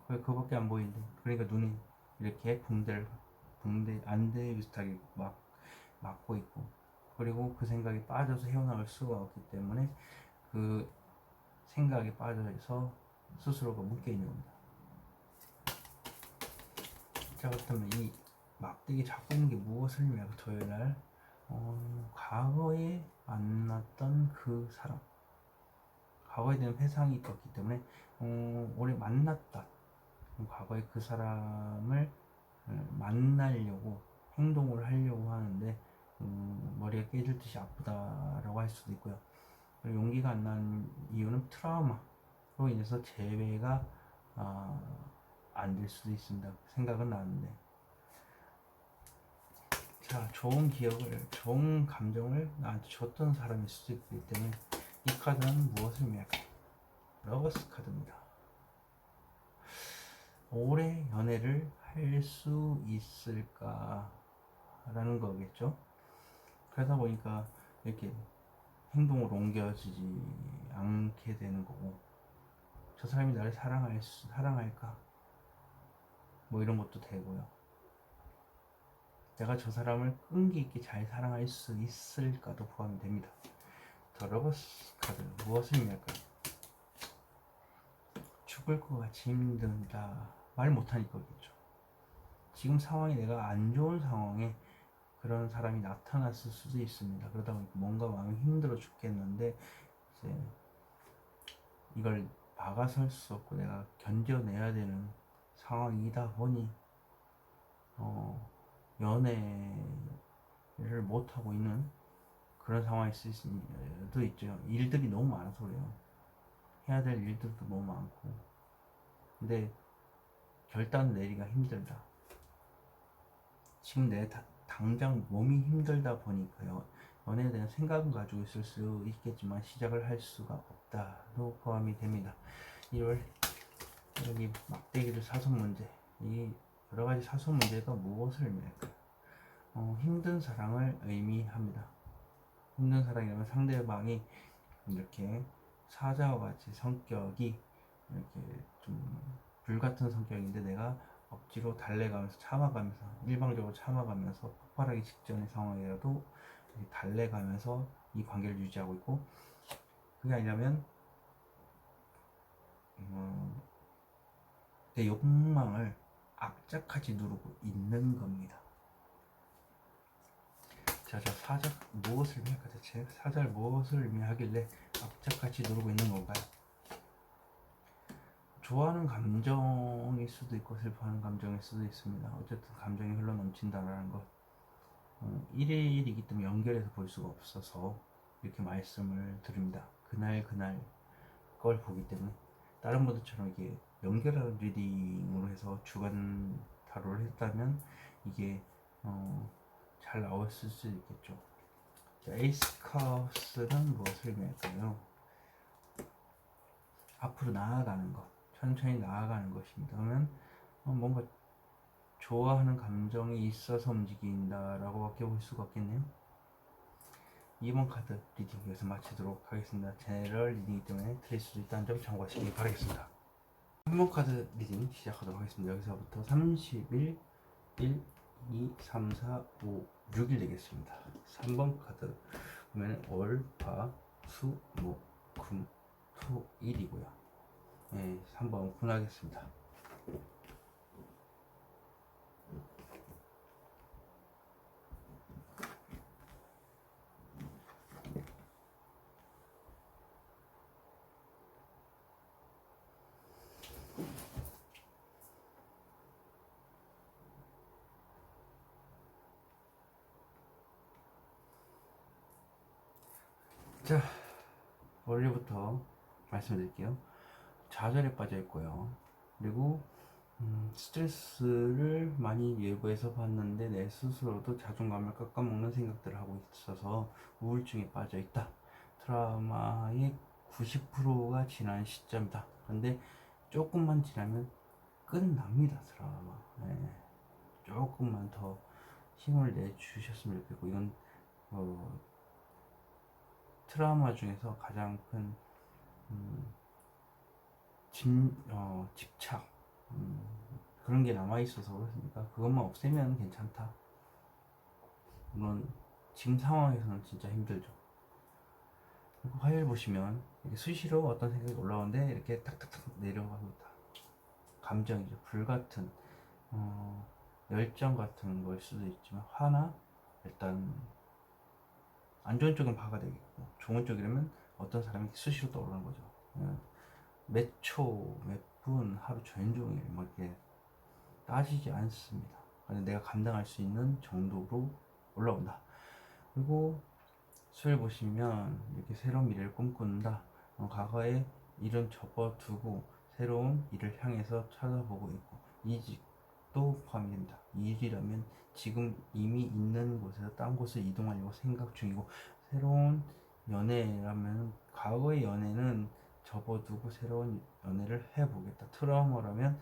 왜 그거밖에 안 보이는데. 그러니까 눈이 이렇게 안대 비슷하게 막 막고 있고, 그리고 그 생각에 빠져서 헤어나올 수가 없기 때문에 그 생각에 빠져서 스스로가 묶여 있는 겁니다. 자, 그렇다면 이 막대기 잡고 있는 게 무엇을 의미하고, 토요일 날 과거에 만났던 그 사람, 과거에 대한 회상이 있었기 때문에 올해 만났다, 과거에 그 사람을 만나려고 행동을 하려고 하는데 머리가 깨질 듯이 아프다라고 할 수도 있고요. 용기가 안 나는 이유는 트라우마로 인해서 재회가 안 될 수도 있습니다. 생각은 나는데. 자, 좋은 기억을, 좋은 감정을 나한테 줬던 사람일 수도 있기 때문에 이 카드는 무엇을 의미할까요? 러버스 카드입니다. 올해 연애를 할 수 있을까 라는 거겠죠. 그러다 보니까 이렇게 행동으로 옮겨지지 않게 되는 거고, 저 사람이 나를 사랑할까, 뭐 이런 것도 되고요. 내가 저 사람을 끈기 있게 잘 사랑할 수 있을까도 포함이 됩니다. 더 러버스 카드 무엇을 의미할까요? 죽을 것 같이 힘든다, 말 못하니까겠죠. 지금 상황이 내가 안 좋은 상황에 그런 사람이 나타났을 수도 있습니다. 그러다 보니까 뭔가 마음이 힘들어 죽겠는데 이제 이걸 막아설 수 없고 내가 견뎌내야 되는 상황이다 보니 연애를 못하고 있는 그런 상황일 수도 있죠. 일들이 너무 많아서 그래요. 해야 될 일들도 너무 많고, 근데 결단 내리기가 힘들다. 지금 당장 몸이 힘들다 보니까요, 연애에 대한 생각은 가지고 있을 수 있겠지만 시작을 할 수가 없다로 포함이 됩니다. 1월 여기 막대기를 사선 문제, 이 여러가지 사선 문제가 무엇을 의미할까요? 힘든 사랑을 의미합니다. 힘든 사랑이라면 상대방이 이렇게 사자와 같이 성격이 이렇게 좀 불같은 성격인데 내가 억지로 달래가면서 참아가면서, 일방적으로 참아가면서 폭발하기 직전의 상황이라도 달래가면서 이 관계를 유지하고 있고, 그게 아니라면 내 욕망을 악착같이 누르고 있는 겁니다. 자, 사자 무엇을 의미할까? 대체 사자를 무엇을 의미하길래 악착같이 누르고 있는 건가요? 좋아하는 감정일 수도 있고 슬퍼하는 감정일 수도 있습니다. 어쨌든 감정이 흘러 넘친다라는 것, 일일이기 때문에 연결해서 볼 수가 없어서 이렇게 말씀을 드립니다. 그날 걸 보기 때문에. 다른 분들처럼 이게 연결하는 리딩으로 해서 주간 타로를 했다면 이게 잘 나왔을 수 있겠죠. 자, 에이스 컵스는 무엇을 의미할까요? 앞으로 나아가는 것, 천천히 나아가는 것입니다. 그러면 뭔가 좋아하는 감정이 있어서 움직인다라고 밖에 볼 수가 없겠네요. 2번 카드 리딩 여기서 마치도록 하겠습니다. 제너럴 리딩이기 때문에 틀릴 수도 있다는 점 참고하시기 바라겠습니다. 3번 카드 리딩 시작하도록 하겠습니다. 여기서부터 30일, 1, 2, 3, 4, 5, 6일 되겠습니다. 3번 카드 보면 월, 화, 수, 목, 금, 토, 일이고요. 네, 3번 오픈하겠습니다. 자, 원래부터 말씀드릴게요. 좌절에 빠져 있고요. 그리고 스트레스를 많이 예고해서 봤는데 내 스스로도 자존감을 깎아먹는 생각들을 하고 있어서 우울증에 빠져 있다. 트라우마의 90%가 지난 시점이다. 그런데 조금만 지나면 끝납니다, 드라마. 네. 조금만 더 힘을 내주셨으면 좋겠고, 이건 트라우마 중에서 가장 큰 집착, 그런 게 남아있어서 그렇습니까? 그것만 없애면 괜찮다. 물론 지금 상황에서는 진짜 힘들죠. 그리고 화요일 보시면 이렇게 수시로 어떤 생각이 올라오는데 이렇게 탁탁탁 내려가고 있다. 감정이죠. 불같은 열정 같은 걸 수도 있지만, 화나 일단 안 좋은 쪽은 화가 되겠고, 좋은 쪽이라면 어떤 사람이 수시로 떠오르는 거죠. 몇 초, 몇 분, 하루 종일 뭐 이렇게 따지지 않습니다. 근데 내가 감당할 수 있는 정도로 올라온다. 그리고 수요일 보시면 이렇게 새로운 미래를 꿈꾼다. 과거의 일은 접어두고 새로운 일을 향해서 찾아보고 있고, 이직도 포함이 됩니다. 일이라면 지금 이미 있는 곳에서 딴 곳을 이동하려고 생각 중이고, 새로운 연애라면 과거의 연애는 접어두고 새로운 연애를 해보겠다. 트라우마라면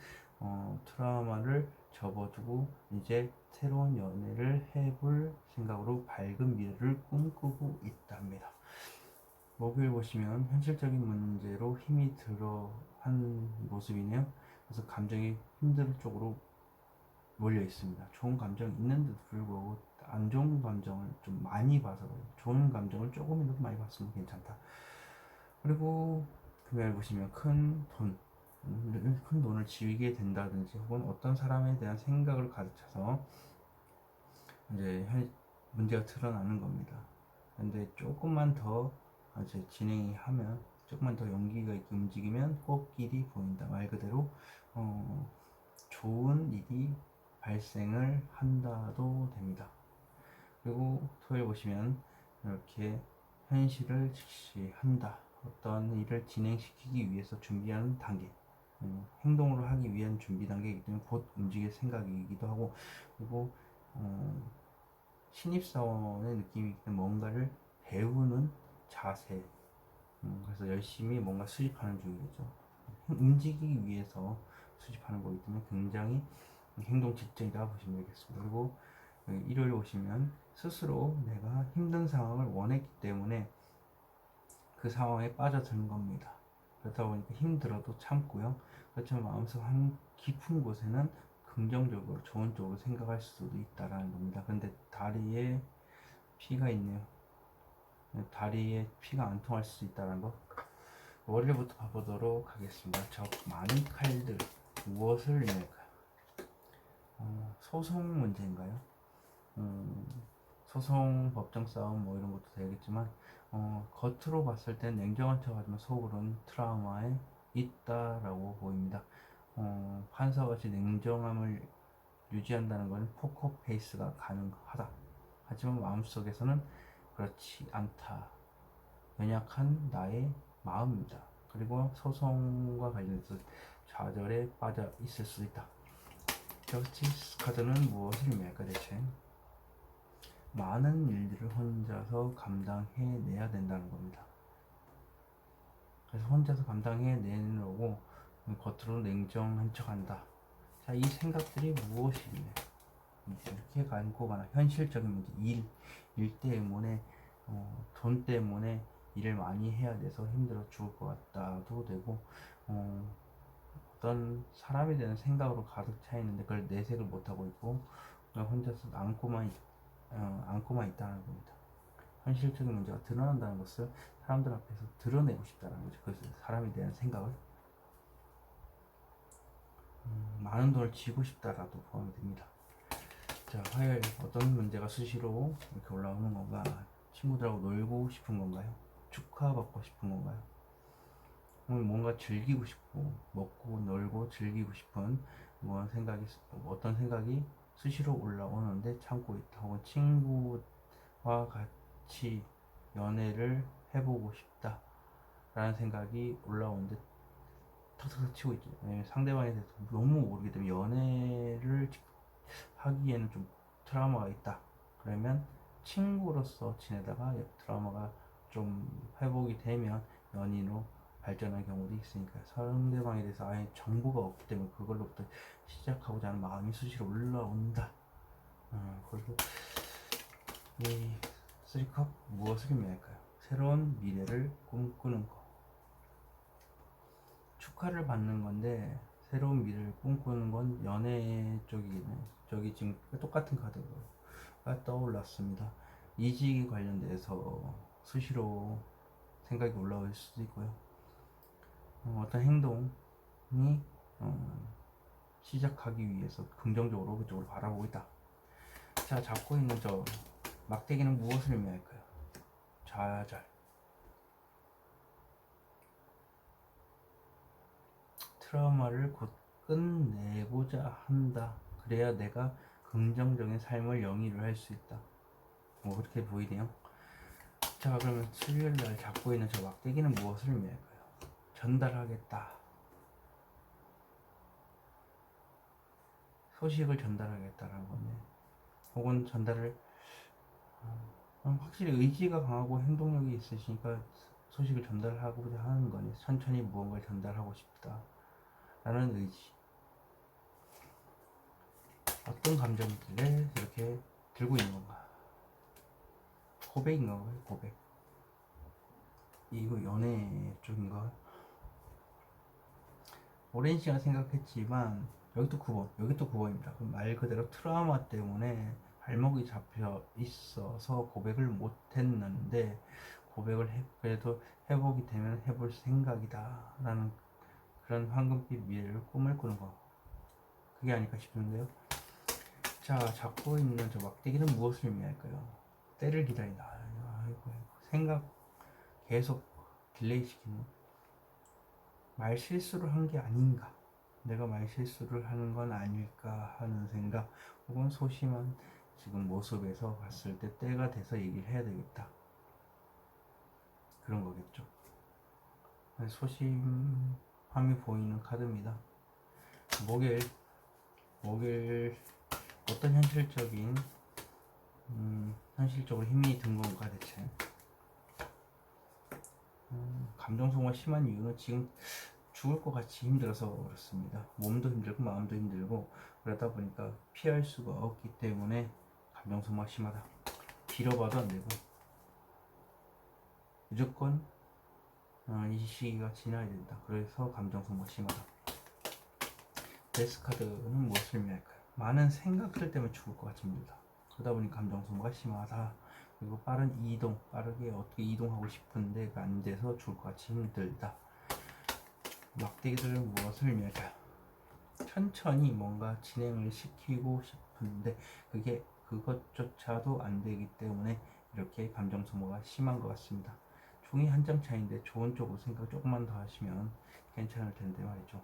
트라우마를 접어두고 이제 새로운 연애를 해볼 생각으로 밝은 미래를 꿈꾸고 있답니다. 목요일 보시면 현실적인 문제로 힘이 들어한 모습이네요. 그래서 감정이 힘든 쪽으로 몰려 있습니다. 좋은 감정이 있는데도 불구하고 안 좋은 감정을 좀 많이 봐서 그래요. 좋은 감정을 조금이라도 많이 봤으면 괜찮다. 그리고 금요일 보시면 큰 돈을 지우게 된다든지, 혹은 어떤 사람에 대한 생각을 가르쳐서 이제 문제가 드러나는 겁니다. 근데 조금만 더 이제 진행이 하면, 조금만 더 용기가 있게 움직이면 꽃길이 보인다. 말 그대로 좋은 일이 발생을 한다도 됩니다. 그리고 토요일 보시면 이렇게 현실을 직시한다. 어떤 일을 진행시키기 위해서 준비하는 단계, 행동으로 하기 위한 준비 단계이기 때문에 곧 움직일 생각이기도 하고, 그리고 신입사원의 느낌이기 때문에 뭔가를 배우는 자세, 그래서 열심히 뭔가 수집하는 중이겠죠. 움직이기 위해서 수집하는 거기 때문에 굉장히 행동 직전이다 보시면 되겠습니다. 그리고 일요일 오시면 스스로 내가 힘든 상황을 원했기 때문에 그 상황에 빠져드는 겁니다. 그렇다 보니까 힘들어도 참고요. 그렇지만 마음속 한 깊은 곳에는 긍정적으로 좋은 쪽으로 생각할 수도 있다라는 겁니다. 근데 다리에 피가 있네요. 다리에 피가 안 통할 수 있다는 거. 월요일부터 봐보도록 하겠습니다. 저 많은 칼들 무엇을 의미할까요? 소송 문제인가요? 소송, 법정 싸움 뭐 이런 것도 되겠지만, 겉으로 봤을 땐 냉정한 척하지만 속으로는 트라우마에 있다라고 보입니다. 판사같이 냉정함을 유지한다는 것은 포커 페이스가 가능하다. 하지만 마음속에서는 그렇지 않다. 연약한 나의 마음입니다. 그리고 소송과 관련해서 좌절에 빠져 있을 수 있다. 저스티스 카드는 무엇을 의미할까 대체? 많은 일들을 혼자서 감당해내야 된다는 겁니다. 그래서 혼자서 감당해내려고 겉으로 냉정한 척한다. 자, 이 생각들이 무엇이냐? 이렇게 가고 가나 현실적인 문제, 일 때문에, 돈 때문에 일을 많이 해야 돼서 힘들어 죽을 것 같다도 되고, 어떤 사람에 대한 생각으로 가득 차 있는데 그걸 내색을 못 하고 있고, 그냥 혼자서 안고만 있다는 겁니다. 현실적인 문제가 드러난다는 것을 사람들 앞에서 드러내고 싶다는 거죠. 그래서 사람에 대한 생각을, 많은 돈을 쥐고 싶다라도 포함이 됩니다. 자, 화요일 어떤 문제가 수시로 이렇게 올라오는 건가? 친구들하고 놀고 싶은 건가요? 축하받고 싶은 건가요? 뭔가 즐기고 싶고, 먹고 놀고 즐기고 싶은 어떤 생각이 수시로 올라오는데 참고 있다. 혹은 친구와 같이 연애를 해보고 싶다 라는 생각이 올라오는데 턱턱 치고 있죠. 상대방에 대해서 너무 모르기 때문에 연애를 하기에는 좀 트라우마가 있다. 그러면 친구로서 지내다가 트라우마가 좀 회복이 되면 연인으로 발전할 경우도 있으니까 상대방에 대해서 아예 정보가 없기 때문에 그걸로부터 시작하고자 하는 마음이 수시로 올라온다. 그리고 이 3컵 무엇을 의미할까요? 새로운 미래를 꿈꾸는 거. 축하를 받는 건데 새로운 미래를 꿈꾸는 건 연애 쪽이네. 저기 지금 똑같은 카드가 떠올랐습니다. 이직에 관련돼서 수시로 생각이 올라올 수도 있고요. 어떤 행동이 시작하기 위해서 긍정적으로 그쪽으로 바라보고 있다. 자, 잡고 있는 저 막대기는 무엇을 의미할까요? 좌절. 트라우마를 곧 끝내고자 한다. 그래야 내가 긍정적인 삶을 영위를 할 수 있다. 뭐 그렇게 보이네요. 자, 그러면 수요일날 잡고 있는 저 막대기는 무엇을 의미할까요? 전달하겠다. 소식을 전달하겠다라는 건데, 혹은 전달을 확실히 의지가 강하고 행동력이 있으시니까 소식을 전달하고자 하는 거네. 천천히 무언가를 전달하고 싶다 라는 의지. 어떤 감정들을 이렇게 들고 있는 건가? 고백인 건가요? 고백. 이거 연애 쪽인가? 오랜 시간 생각했지만 여기 또 9번, 여기 또 9번입니다. 말 그대로 트라우마 때문에 발목이 잡혀 있어서 고백을 못 했는데 그래도 회복이 되면 해볼 생각이다 라는 그런 황금빛 미래를 꿈을 꾸는 거, 그게 아닐까 싶은데요. 자, 잡고 있는 저 막대기는 무엇을 의미할까요? 때를 기다린다. 아이고, 생각 계속 딜레이 시키는, 말 실수를 한 게 아닌가, 내가 말 실수를 하는 건 아닐까 하는 생각, 혹은 소심한 지금 모습에서 봤을 때 때가 돼서 얘기를 해야 되겠다, 그런 거겠죠. 소심함이 보이는 카드입니다. 목요일 어떤 현실적으로 힘이 든 건가 대체. 감정 소모가 심한 이유는 지금 죽을 것 같이 힘들어서 그렇습니다. 몸도 힘들고 마음도 힘들고 그러다 보니까 피할 수가 없기 때문에 감정 소모가 심하다. 빌어봐도 안 되고 무조건 이 시기가 지나야 된다. 그래서 감정 소모가 심하다. 데스 카드는 무엇을 의미할까요? 많은 생각들 때문에 죽을 것 같이 힘들다. 그러다 보니 감정 소모가 심하다. 그리고 빠른 이동, 빠르게 어떻게 이동하고 싶은데 안 돼서 죽을 것 같이 힘들다. 막대기들은 무엇을 의미할까요? 천천히 뭔가 진행을 시키고 싶은데 그것조차도 안 되기 때문에 이렇게 감정 소모가 심한 것 같습니다. 종이 한 장 차이인데 좋은 쪽으로 생각 조금만 더 하시면 괜찮을 텐데 말이죠.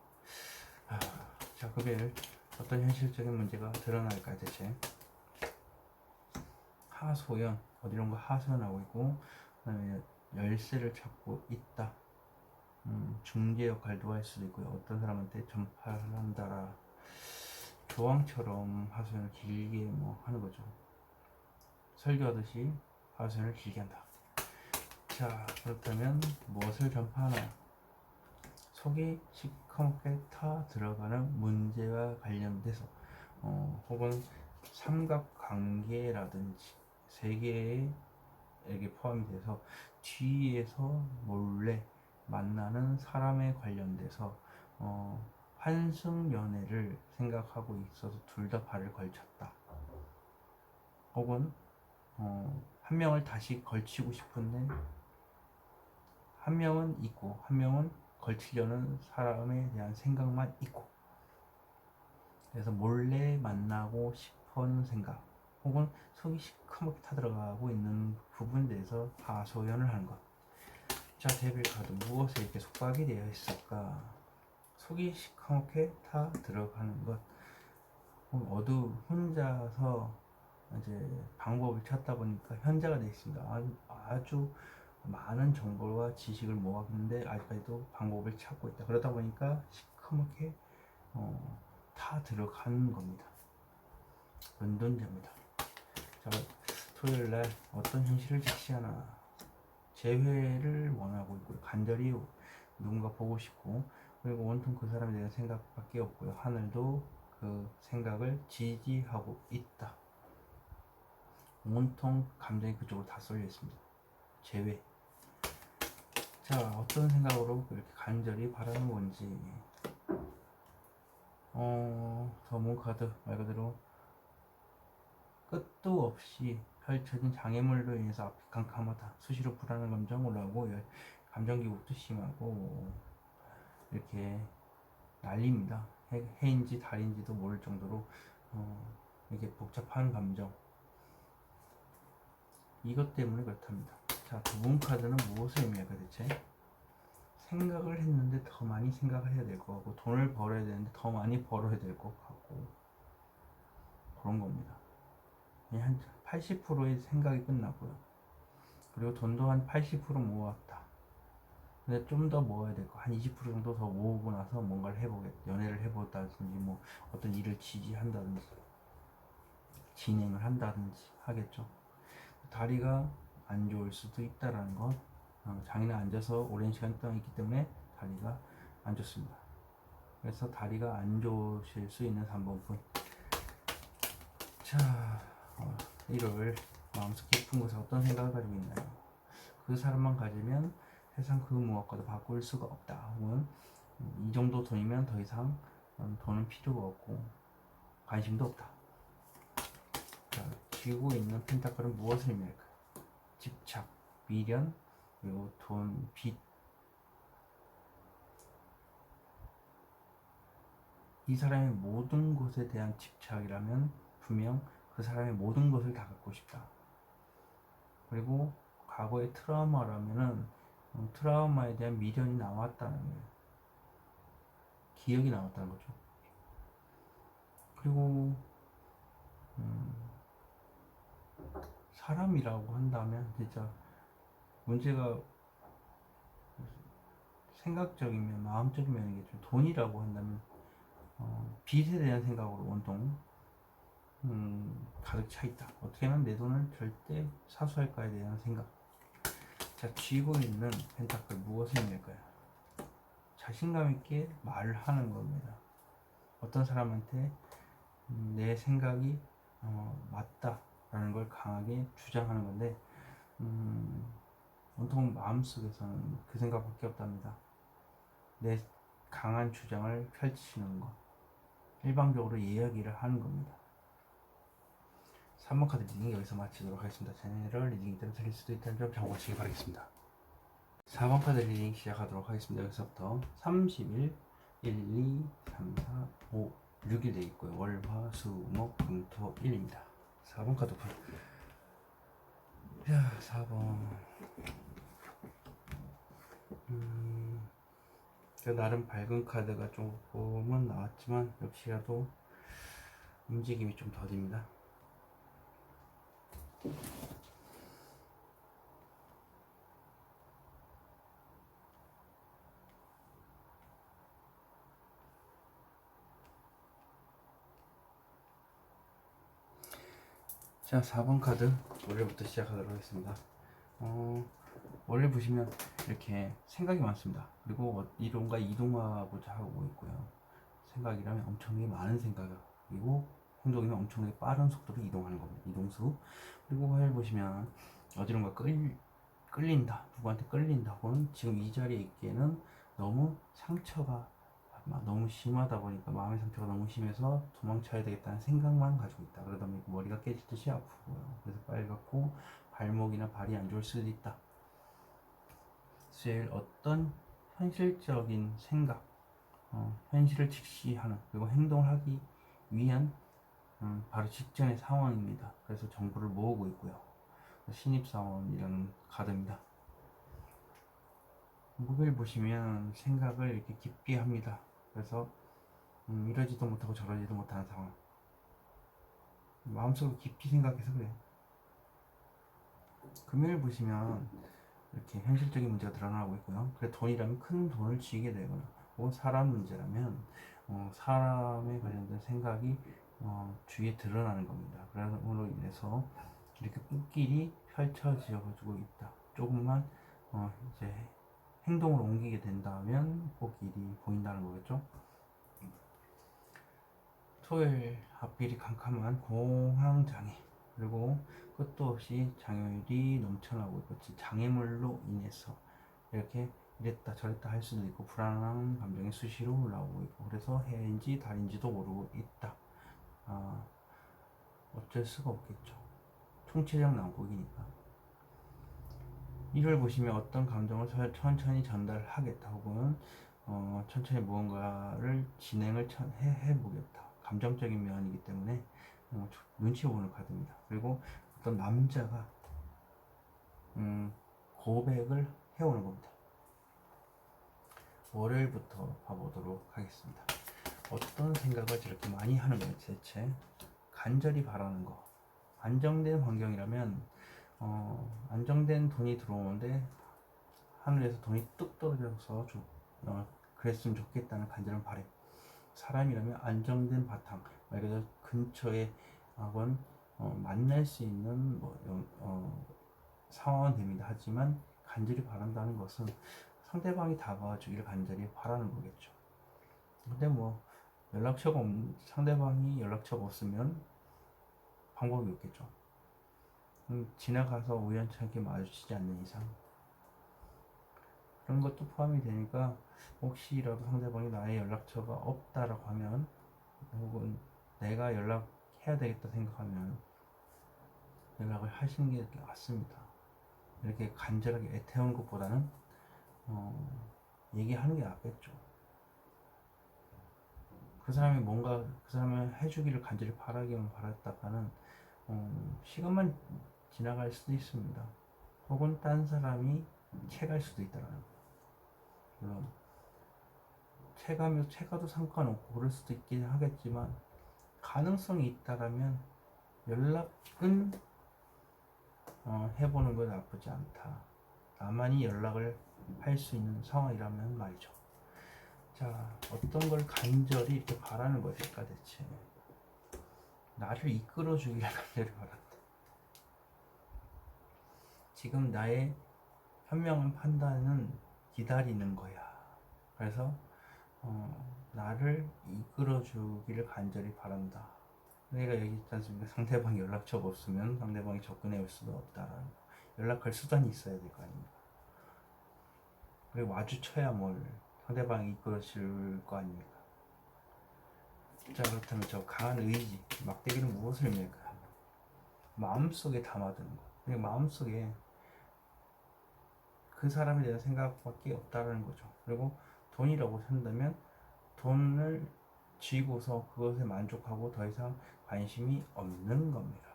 자, 금요일 어떤 현실적인 문제가 드러날까 대체. 하소연, 어디론가 하소연하고 있고, 그다음에 열쇠를 찾고 있다. 중재 역할도 할 수도 있고요. 어떤 사람한테 전파를 한다라. 조왕처럼 하소연을 길게 하는 거죠. 설교하듯이 하소연을 길게 한다. 자, 그렇다면 무엇을 전파하나요? 속이 시커멓게 타 들어가는 문제와 관련돼서 혹은 삼각관계라든지 세계에게 포함이 돼서 뒤에서 몰래 만나는 사람에 관련돼서 환승연애를 생각하고 있어서 둘 다 발을 걸쳤다. 혹은 한 명을 다시 걸치고 싶은데 한 명은 있고 한 명은 걸치려는 사람에 대한 생각만 있고, 그래서 몰래 만나고 싶은 생각 혹은 속이 시커멓게 타들어가고 있는 부분에 대해서 하소연을 하는 것. 자, 데빌 카드 무엇에 이렇게 속박이 되어 있을까? 속이 시커멓게 타 들어가는 것. 혼자서 이제 방법을 찾다 보니까 현자가 되어 있습니다. 아주 많은 정보와 지식을 모았는데 아직까지도 방법을 찾고 있다. 그러다 보니까 시커멓게 다 들어가는 겁니다. 은둔자입니다. 자, 토요일날 어떤 현실을 직시하나. 재회를 원하고 있고요. 간절히 누군가 보고 싶고, 그리고 온통 그 사람에 대한 생각밖에 없고요. 하늘도 그 생각을 지지하고 있다. 온통 감정이 그쪽으로 다 쏠려 있습니다. 제외. 자, 어떤 생각으로 그렇게 간절히 바라는 건지. 더 문카드 말 그대로 끝도 없이 펼쳐진 장애물로 인해서 앞이 캄캄하다. 수시로 불안한 감정 올라오고 감정 기복도 심하고 이렇게 난립니다. 해인지 달인지도 모를 정도로 이렇게 복잡한 감정. 이것 때문에 그렇답니다. 자, 두 분 카드는 무엇을 의미할까 대체? 생각을 했는데 더 많이 생각을 해야 될 것 같고, 돈을 벌어야 되는데 더 많이 벌어야 될 것 같고, 그런 겁니다. 한 80%의 생각이 끝나고요. 그리고 돈도 한 80% 모았다. 근데 좀 더 모아야 될 거. 한 20% 정도 더 모으고 나서 뭔가를 연애를 해보다든지, 뭐, 어떤 일을 지지한다든지, 진행을 한다든지 하겠죠. 다리가 안 좋을 수도 있다라는 것. 장인은 앉아서 오랜 시간 동안 있기 때문에 다리가 안 좋습니다. 그래서 다리가 안 좋으실 수 있는 3번분. 자, 이를 마음속 깊은 곳에 어떤 생각을 가지고 있나요? 그 사람만 가지면 세상 그 무엇과도 바꿀 수가 없다. 혹은 이 정도 돈이면 더 이상 돈은 필요가 없고 관심도 없다. 자, 쥐고 있는 펜타클은 무엇을 의미할까요? 집착, 미련, 그리고 돈, 빚. 이 사람의 모든 것에 대한 집착이라면 분명 그 사람의 모든 것을 다 갖고 싶다. 그리고 과거의 트라우마라면은 트라우마에 대한 미련이 남았다는 거예요. 기억이 남았다는 거죠. 그리고 사람이라고 한다면 진짜 문제가 생각적이면 마음적이면 이게 좀 돈이라고 한다면 빚에 대한 생각으로 온통 가득 차 있다. 어떻게 하면 내 돈을 절대 사수할까에 대한 생각. 자, 쥐고 있는 펜타클 무엇을 의미할까요? 자신감 있게 말을 하는 겁니다. 어떤 사람한테 내 생각이 맞다라는 걸 강하게 주장하는 건데 온통 마음속에서는 그 생각밖에 없답니다. 내 강한 주장을 펼치는 것, 일방적으로 이야기를 하는 겁니다. 3번 카드 리딩 여기서 마치도록 하겠습니다. 제너럴 리딩이 때문에 틀릴 수도 있다는 점 참고하시기 바라겠습니다. 4번 카드 리딩 시작하도록 하겠습니다. 여기서부터 30일 1, 2, 3, 4, 5, 6일 되어 있고요. 월, 화, 수, 목, 금, 토, 일입니다. 4번 카드 풀. 자, 4번. 나름 밝은 카드가 조금은 나왔지만 역시라도 움직임이 좀 더딥니다. 자, 4번 카드 원래부터 시작하도록 하겠습니다. 원래 보시면 이렇게 생각이 많습니다. 그리고 이론과 이동하고자 하고 있고요. 생각이라면 엄청나게 많은 생각이고 행동이면 엄청나게 빠른 속도로 이동하는 겁니다. 이동수. 그리고 화를 보시면 어디론가 끌린다. 누구한테 끌린다. 혹은 지금 이 자리에 있기에는 너무 상처가 너무 심하다 보니까 마음의 상처가 너무 심해서 도망쳐야 되겠다는 생각만 가지고 있다. 그러다 보니까 머리가 깨지듯이 아프고요. 그래서 빨갛고 발목이나 발이 안 좋을 수도 있다. 제일 어떤 현실적인 생각, 현실을 직시하는 그리고 행동을 하기 위한 바로 직전의 상황입니다. 그래서 정보를 모으고 있고요. 신입사원이라는 카드입니다. 목을 보시면 생각을 이렇게 깊이 합니다. 그래서 이러지도 못하고 저러지도 못하는 상황. 마음속으로 깊이 생각해서 그래요. 금요일 보시면 이렇게 현실적인 문제가 드러나고 있고요. 그래 돈이라면 큰 돈을 쥐게 되거나 혹은 사람 문제라면 사람에 관련된 생각이 주위에 드러나는 겁니다. 그럼으로 인해서 이렇게 꽃길이 펼쳐져 가지고 있다. 조금만 이제 행동으로 옮기게 된다면 꼭 일이 보인다는 거겠죠. 토요일 앞길이 캄캄한 공황장애, 그리고 끝도 없이 장애물이 넘쳐나고 있고 장애물로 인해서 이렇게 이랬다 저랬다 할 수도 있고 불안한 감정이 수시로 올라오고 있고, 그래서 해인지 달인지도 모르고 있다. 어쩔 수가 없겠죠. 총체적 난국이니까. 이를 보시면 어떤 감정을 천천히 전달하겠다, 혹은 천천히 무언가를 진행을 해보겠다. 감정적인 면이기 때문에 눈치 보는 카드입니다. 그리고 어떤 남자가 고백을 해오는 겁니다. 월요일부터 봐보도록 하겠습니다. 어떤 생각을 저렇게 많이 하는 거예요 대체? 간절히 바라는 거. 안정된 환경이라면 안정된 돈이 들어오는데 하늘에서 돈이 뚝 떨어져서 그랬으면 좋겠다는 간절한 바람. 사람이라면 안정된 바탕, 말 그대로 근처에 학원 만날 수 있는 상황은 됩니다. 하지만 간절히 바란다는 것은 상대방이 다가와 주기를 간절히 바라는 거겠죠. 근데 상대방이 연락처가 없으면 방법이 없겠죠. 지나가서 우연찮게 마주치지 않는 이상 그런 것도 포함이 되니까, 혹시라도 상대방이 나의 연락처가 없다라고 하면, 혹은 내가 연락해야 되겠다 생각하면 연락을 하시는 게 맞습니다. 이렇게 간절하게 애태우는 것보다는 얘기하는 게 낫겠죠. 그 사람이 해주기를 간절히 바라기만 바랐다가는 시간만 지나갈 수도 있습니다. 혹은 딴 사람이 채갈 수도 있다는 거. 물론 채가도 상관없고 그럴 수도 있긴 하겠지만, 가능성이 있다라면 연락은 해보는 건 나쁘지 않다. 나만이 연락을 할 수 있는 상황이라면 말이죠. 자, 어떤 걸 간절히 이렇게 바라는 것일까 대체? 나를 이끌어 주기를 간절히 바란다. 지금 나의 현명한 판단은 기다리는 거야. 그래서 나를 이끌어 주기를 간절히 바란다. 내가 여기 있지 않습니까? 상대방이 연락처가 없으면 상대방이 접근해 올 수도 없다라는 거. 연락할 수단이 있어야 될 거 아닙니까? 그리고 마주쳐야 상대방이 이끌어 줄 거 아닙니까? 자, 그렇다면 저 강한 의지, 막대기는 무엇을 의미할까요? 마음속에 담아두는 거. 그리고 마음속에 그 사람에 대한 생각밖에 없다라는 거죠. 그리고 돈이라고 한다면 돈을 쥐고서 그것에 만족하고 더 이상 관심이 없는 겁니다.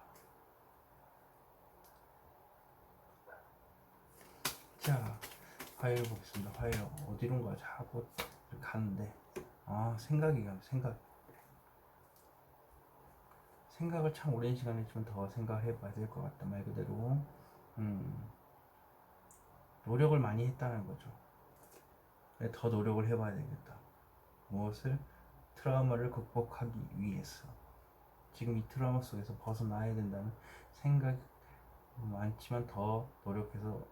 자, 화요일 보겠습니다. 화요일 어디론가 자꾸 가는데 생각을 참 오랜 시간에 좀 더 생각해봐야 될 것 같다. 말 그대로 노력을 많이 했다는 거죠. 더 노력을 해봐야 되겠다. 무엇을? 트라우마를 극복하기 위해서. 지금 이 트라우마 속에서 벗어나야 된다는 생각이 많지만 더 노력해서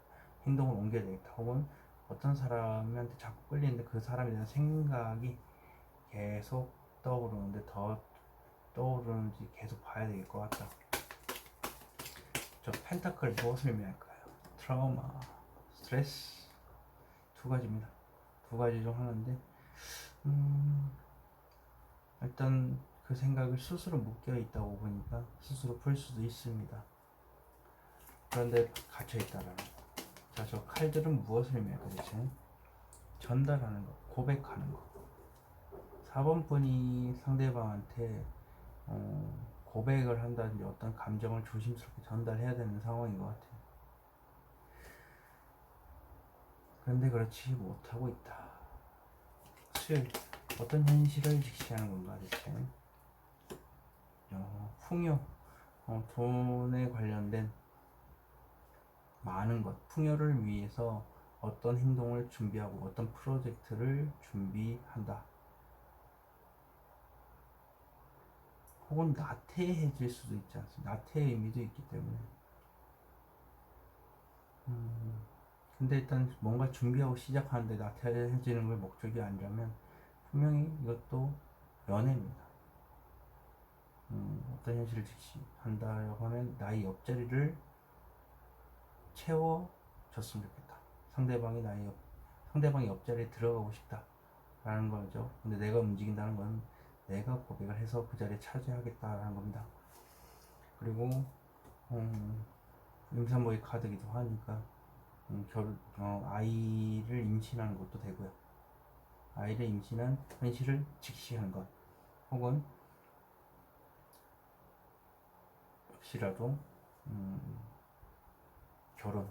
행동을 옮겨야 되겠다. 혹은 어떤 사람한테 자꾸 끌리는데 그 사람에 대한 생각이 계속 떠오르는데 더 떠오르는지 계속 봐야 될 것 같다. 저 펜타클 무엇을 의미할까요? 트라우마, 스트레스, 두 가지입니다. 두 가지 중 하나인데 일단 그 생각을 스스로 묶여 있다고 보니까 스스로 풀 수도 있습니다. 그런데 갇혀 있다라는 거. 자, 저 칼들은 무엇을 의미할까 대체? 전달하는 거, 고백하는 거. 4번 분이 상대방한테 고백을 한다든지 어떤 감정을 조심스럽게 전달해야 되는 상황인 것 같아요. 그런데 그렇지 못하고 있다. 수요일, 어떤 현실을 직시하는 건가 대체? 풍요, 돈에 관련된 많은 것, 풍요를 위해서 어떤 행동을 준비하고 어떤 프로젝트를 준비한다. 혹은 나태해질 수도 있지 않습니까? 나태의 의미도 있기 때문에 근데 일단 뭔가 준비하고 시작하는데 나태해지는 걸 목적이 아니라면 분명히 이것도 연애입니다. 어떤 현실을 직시한다고 하면 나의 옆자리를 채워줬으면 좋겠다. 상대방이 옆자리에 들어가고 싶다라는 거죠. 근데 내가 움직인다는 건 내가 고백을 해서 그 자리에 차지하겠다라는 겁니다. 그리고 임산부의 카드기도 하니까 아이를 임신하는 것도 되고요. 아이를 임신한 현실을 직시하는 것, 혹은 혹시라도 결혼.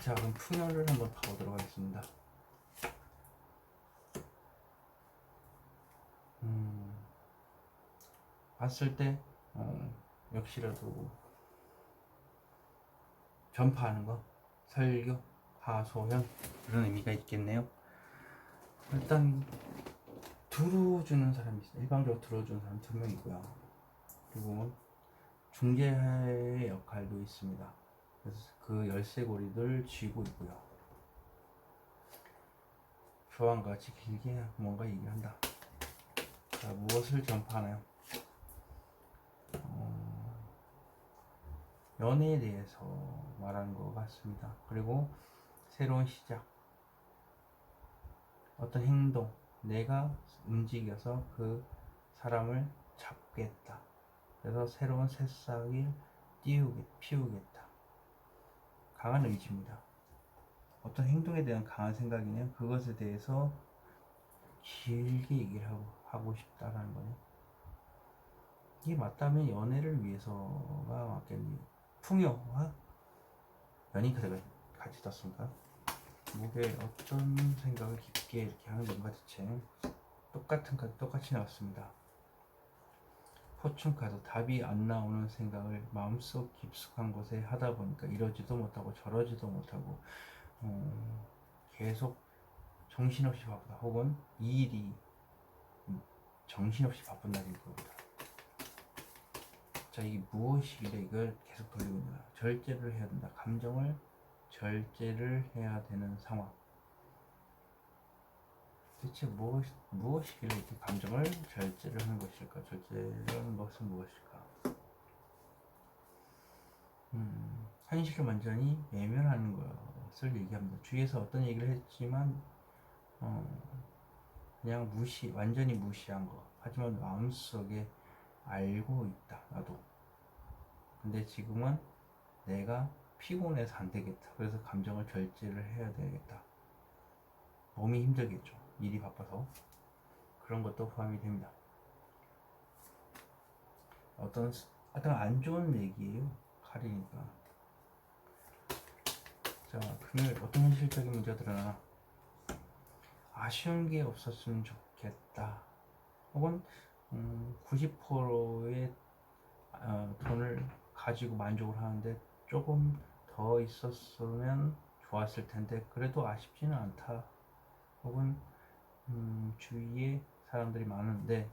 자, 그럼 풍요를 한번 봐보도록 하겠습니다. 봤을 때 역시라도 전파하는 거, 설교, 하소연, 그런 의미가 있겠네요. 일단 들어주는 사람이 있어요. 일방적으로 들어주는 사람 2명이고요. 그리고 중재의 역할도 있습니다. 그래서 그 열쇠고리를 쥐고 있고요. 교황과 같이 길게 뭔가 얘기를 한다. 자, 무엇을 전파하나요? 연애에 대해서 말하는 것 같습니다. 그리고 새로운 시작, 어떤 행동, 내가 움직여서 그 사람을 잡겠다. 그래서 새로운 새싹을 피우겠다. 강한 의지입니다. 어떤 행동에 대한 강한 생각이네요. 그것에 대해서 길게 얘기를 하고 싶다라는 거네요. 이게 맞다면 연애를 위해서가 맞겠네요. 풍요와 연인 카드가 같이 떴습니다. 목에 어떤 생각을 깊게 이렇게 하는 건가 대체. 똑같은 카드 똑같이 나왔습니다. 포춘 카드, 답이 안 나오는 생각을 마음속 깊숙한 곳에 하다 보니까 이러지도 못하고 저러지도 못하고 계속 정신없이 바쁘다, 혹은 이 일이 정신없이 바쁜 날일 겁니다. 자, 이게 무엇이길래 이걸 계속 돌리고 있나. 절제를 해야 된다. 감정을 절제를 해야 되는 상황. 대체 무엇이길래 이렇게 감정을 절제를 하는 것일까? 절제라는 것은 무엇일까? 현실을 완전히 외면하는 것을 얘기합니다. 주위에서 어떤 얘기를 했지만 그냥 완전히 무시한 거. 하지만 마음속에 알고 있다, 나도. 근데 지금은 내가 피곤해서 안 되겠다. 그래서 감정을 절제를 해야 되겠다. 몸이 힘들겠죠. 일이 바빠서. 그런 것도 포함이 됩니다. 어떤 안 좋은 얘기예요. 칼이니까. 자, 금요일 어떤 현실적인 문제가 드러나. 아쉬운 게 없었으면 좋겠다. 혹은 90%의 돈을 가지고 만족을 하는데 조금 더 있었으면 좋았을 텐데 그래도 아쉽지는 않다. 혹은 주위에 사람들이 많은데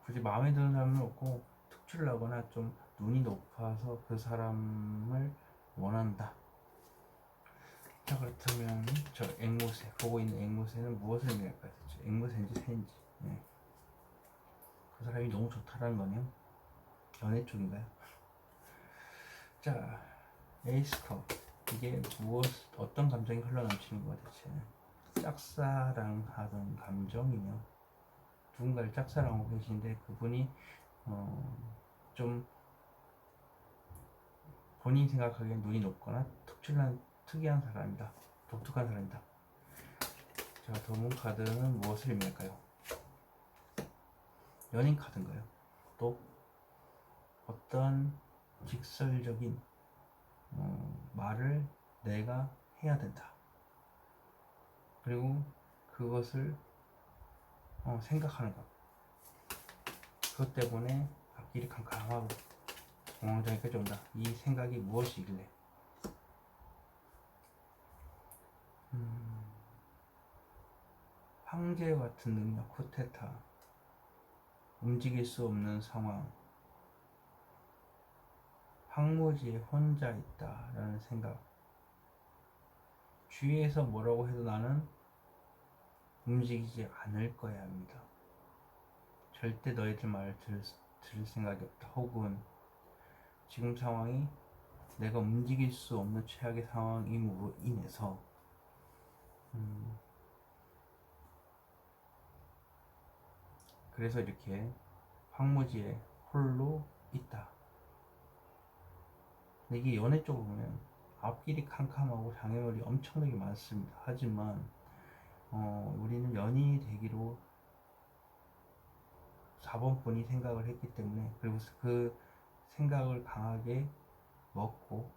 굳이 마음에 드는 사람은 없고 특출을 하거나 좀 눈이 높아서 그 사람을 원한다. 자, 그렇다면 저 앵무새, 보고 있는 앵무새는 무엇을 의미할까요? 앵무새인지 새인지. 네. 그 사람이 너무 좋다라는 거네요. 연애 쪽인가요? 자, 에이스컵. 이게 어떤 감정이 흘러넘치는 거야 대체. 짝사랑하던 감정이며, 누군가를 짝사랑하고 계신데 그분이 좀 본인이 생각하기엔 눈이 높거나 특이한 사람이다. 독특한 사람이다. 자, 도문 카드는 무엇을 의미할까요? 연인 카드인가요? 또 어떤 직설적인 말을 내가 해야 된다. 그리고 그것을 생각하는 것. 그것 때문에 앞길이 캄캄하고 공황장애까지 온다. 이 생각이 무엇이길래? 황제 같은 능력, 쿠데타, 움직일 수 없는 상황, 황무지에 혼자 있다라는 생각. 주위에서 뭐라고 해도 나는 움직이지 않을 거야 합니다. 절대 너희들 말을 들을 생각이 없다. 혹은 지금 상황이 내가 움직일 수 없는 최악의 상황임으로 인해서 그래서 이렇게 황무지에 홀로 있다. 근데 이게 연애 쪽으로 보면 앞길이 캄캄하고 장애물이 엄청나게 많습니다. 하지만 우리는 연인이 되기로 4번 분이 생각을 했기 때문에, 그리고 그 생각을 강하게 먹고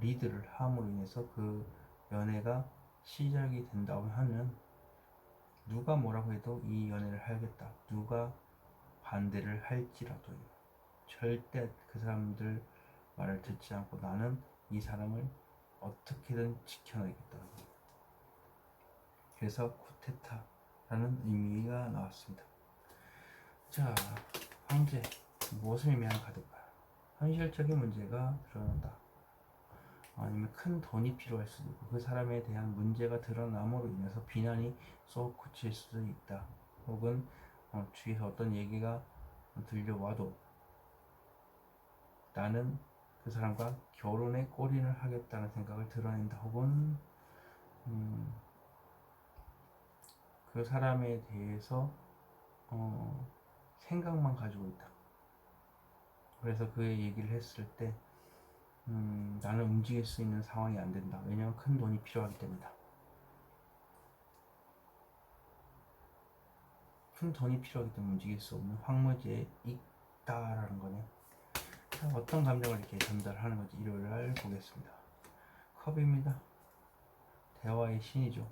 리드를 함으로 인해서 그 연애가 시작이 된다고 하면 누가 뭐라고 해도 이 연애를 하겠다, 누가 반대를 할지라도요, 절대 그 사람들 말을 듣지 않고 나는 이 사람을 어떻게든 지켜내겠다. 그래서 쿠데타라는 의미가 나왔습니다. 자, 황제, 무엇을 의미하는 카드일까요? 현실적인 문제가 드러난다. 아니면 큰 돈이 필요할 수도 있고, 그 사람에 대한 문제가 드러남으로 인해서 비난이 쏟아질 수도 있다. 혹은 주위에서 어떤 얘기가 들려와도 나는 그 사람과 결혼에 골인을 하겠다는 생각을 드러낸다. 혹은 그 사람에 대해서 생각만 가지고 있다. 그래서 그 얘기를 했을 때 나는 움직일 수 있는 상황이 안 된다. 왜냐하면 큰 돈이 필요하기 때문이다. 큰 돈이 필요하기 때문에 움직일 수 없는 황무지에 있다라는 거네요. 자, 어떤 감정을 이렇게 전달하는 건지 일요일 날 보겠습니다. 컵입니다. 대화의 신이죠.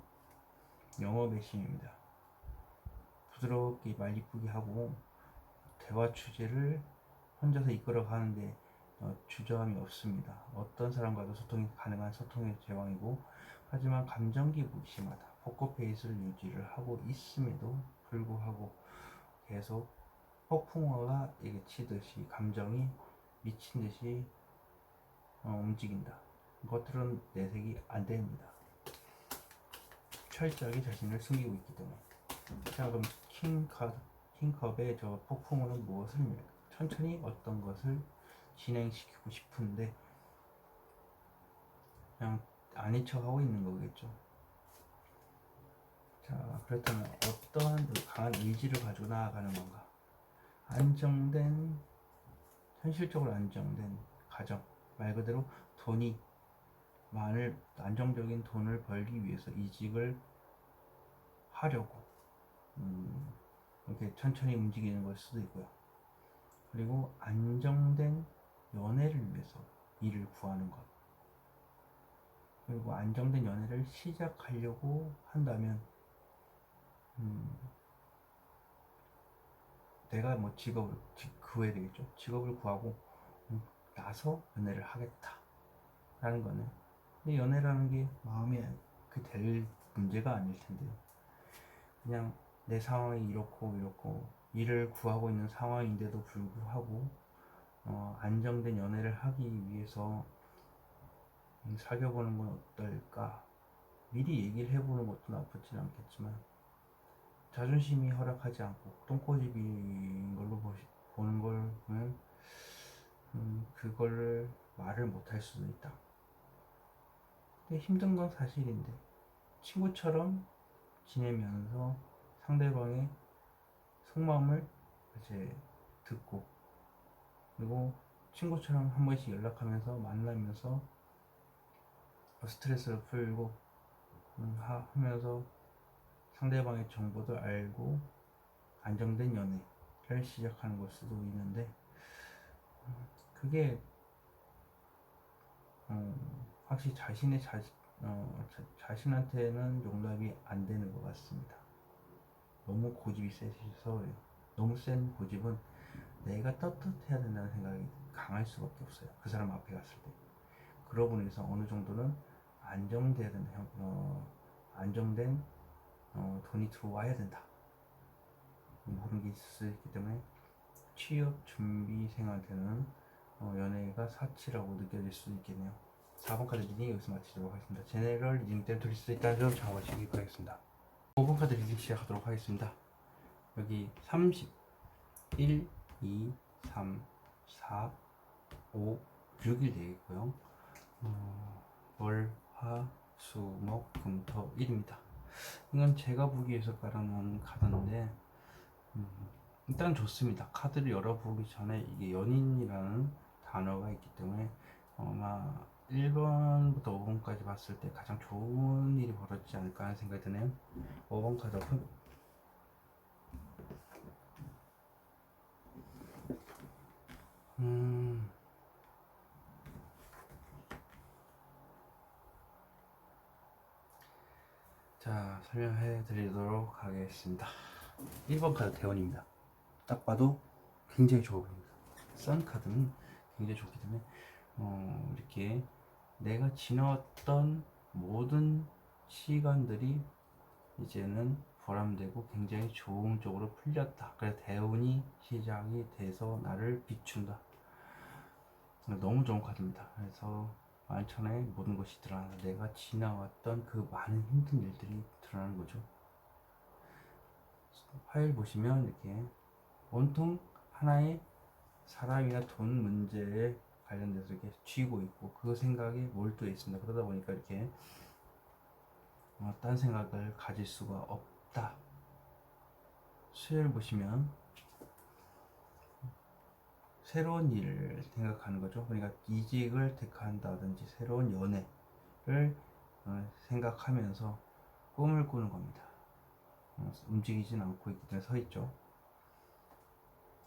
영업의 신입니다. 부드럽게 말 이쁘게 하고 대화 주제를 혼자서 이끌어 가는데 주저함이 없습니다. 어떤 사람과도 소통이 가능한 소통의 제왕이고, 하지만 감정기 무심하다. 포커페이스를 유지를 하고 있음에도 불구하고 계속 폭풍화가 이게 치듯이 감정이 미친 듯이 움직인다. 이것들은 내색이 안 됩니다. 철저하게 자신을 숨기고 있기 때문에. 자, 그럼 킹컵의 저 폭풍우는 무엇을 의미할까? 천천히 어떤 것을 진행시키고 싶은데 그냥 아닌 척하고 있는 거겠죠. 자, 그렇다면 어떠한 강한 의지를 가지고 나아가는 건가? 안정된, 현실적으로 안정된 가정, 말 그대로 안정적인 돈을 벌기 위해서 이직을 하려고 이렇게 천천히 움직이는 걸 수도 있고요. 그리고 안정된 연애를 위해서 일을 구하는 것, 그리고 안정된 연애를 시작하려고 한다면 내가 뭐 구해야 되겠죠. 직업을 구하고 나서 연애를 하겠다라는 거는, 근데 연애라는 게 마음이 될 문제가 아닐 텐데요. 그냥 내 상황이 이렇고 일을 구하고 있는 상황인데도 불구하고 안정된 연애를 하기 위해서 사귀어보는 건 어떨까? 미리 얘기를 해보는 것도 나쁘진 않겠지만, 자존심이 허락하지 않고 똥꼬집인 걸로 보는 걸 보면 그걸 말을 못할 수도 있다. 근데 힘든 건 사실인데, 친구처럼 지내면서 상대방의 속마음을 이제 듣고, 그리고 친구처럼 한 번씩 연락하면서 만나면서 스트레스를 풀고 하면서 상대방의 정보도 알고 안정된 연애를 시작하는 걸 수도 있는데, 그게 확실히 자신한테는 용납이 안 되는 것 같습니다. 너무 고집이 세셔서 그래요. 너무 센 고집은 내가 떳떳해야 된다는 생각이 강할 수밖에 없어요. 그 사람 앞에 갔을 때. 그러고 나서 어느 정도는 안정돼야 된다. 안정된 돈이 들어와야 된다. 모든 게 있을 수 있기 때문에 취업 준비생한테는 연애가 사치라고 느껴질 수도 있겠네요. 4번 카드 리딩 여기서 마치도록 하겠습니다. 제네럴 리딩 때문에 드릴 수 있다는 점 참고하시기 바라겠습니다. 5번 카드 리딩 시작하도록 하겠습니다. 여기 30, 1, 2, 3, 4, 5, 6일 되겠고요. 월, 화, 수, 목, 금, 토, 일입니다. 이건 제가 보기에서 깔아놓은 카드인데 일단 좋습니다. 카드를 열어보기 전에 이게 연인이라는 단어가 있기 때문에 아마 1번부터 5번까지 봤을 때 가장 좋은 일이 벌어지지 않을까 하는 생각이 드네요. 5번 카드 오픈. 자, 설명해 드리도록 하겠습니다. 1번 카드 대원입니다. 딱 봐도 굉장히 좋아 보입니다. 선 카드는 굉장히 좋기 때문에 이렇게 내가 지나왔던 모든 시간들이 이제는 보람되고 굉장히 좋은 쪽으로 풀렸다. 그래서 대운이 시작이 돼서 나를 비춘다. 너무 좋은 카드입니다. 그래서 만천하에 모든 것이 드러나서 내가 지나왔던 그 많은 힘든 일들이 드러나는 거죠. 파일 보시면 이렇게 온통 하나의 사람이나 돈 문제에 관련돼서 이렇게 쥐고 있고 그 생각에 몰두해 있습니다. 그러다 보니까 이렇게 딴 생각을 가질 수가 없다. 수요일 보시면 새로운 일을 생각하는 거죠. 그러니까 이직을 택한다든지 새로운 연애를 생각하면서 꿈을 꾸는 겁니다. 움직이진 않고 있기 때문에 서 있죠.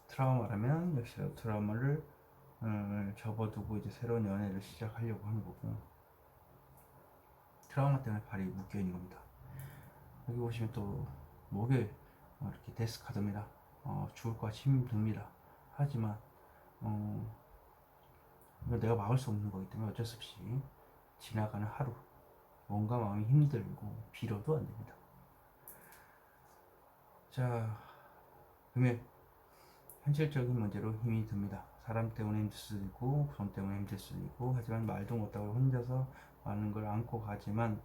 트라우마라면 역시 트라우마를 접어두고 이제 새로운 연애를 시작하려고 하는 거고, 트라우마 때문에 발이 묶여 있는 겁니다. 여기 보시면 또 목요일 이렇게 데스 카드입니다. 죽을 것 같이 힘듭니다. 하지만 내가 막을 수 없는 거기 때문에 어쩔 수 없이 지나가는 하루, 뭔가 마음이 힘들고 빌어도 안 됩니다. 자, 금요일 현실적인 문제로 힘이 듭니다. 사람 때문에 힘들 수도 있고 돈 때문에 힘들 수도 있고, 하지만 말도 못하고 혼자서 많은 걸 안고 가지만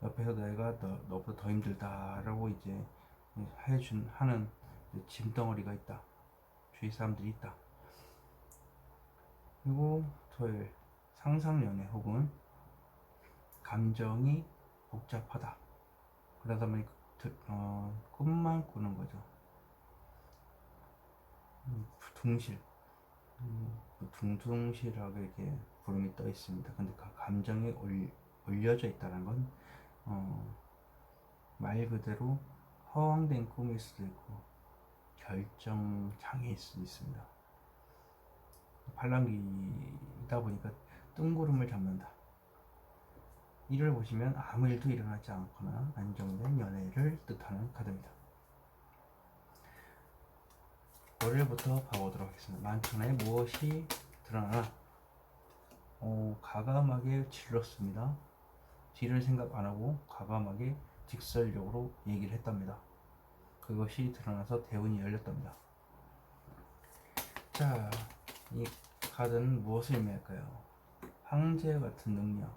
옆에서 내가 너보다 더 힘들다라고 이제 하는 짐덩어리가 있다. 주위 사람들이 있다. 그리고 토요일 상상연애 혹은 감정이 복잡하다. 그러다 보니 꿈만 꾸는 거죠. 둥실, 둥둥실하게 이렇게 구름이 떠 있습니다. 근데 그 감정이 올려져 있다는 건 말 그대로 허황된 꿈일 수도 있고 결정 장애일 수도 있습니다. 팔랑귀다 보니까 뜬구름을 잡는다. 이를 보시면 아무 일도 일어나지 않거나 안정된 연애를 뜻하는 카드입니다. 월요일부터 봐보도록 하겠습니다. 만천하에 무엇이 드러나나. 과감하게 질렀습니다. 뒤를 생각 안하고 과감하게 직설적으로 얘기를 했답니다. 그것이 드러나서 대운이 열렸답니다. 자, 이 카드는 무엇을 의미할까요? 황제 같은 능력,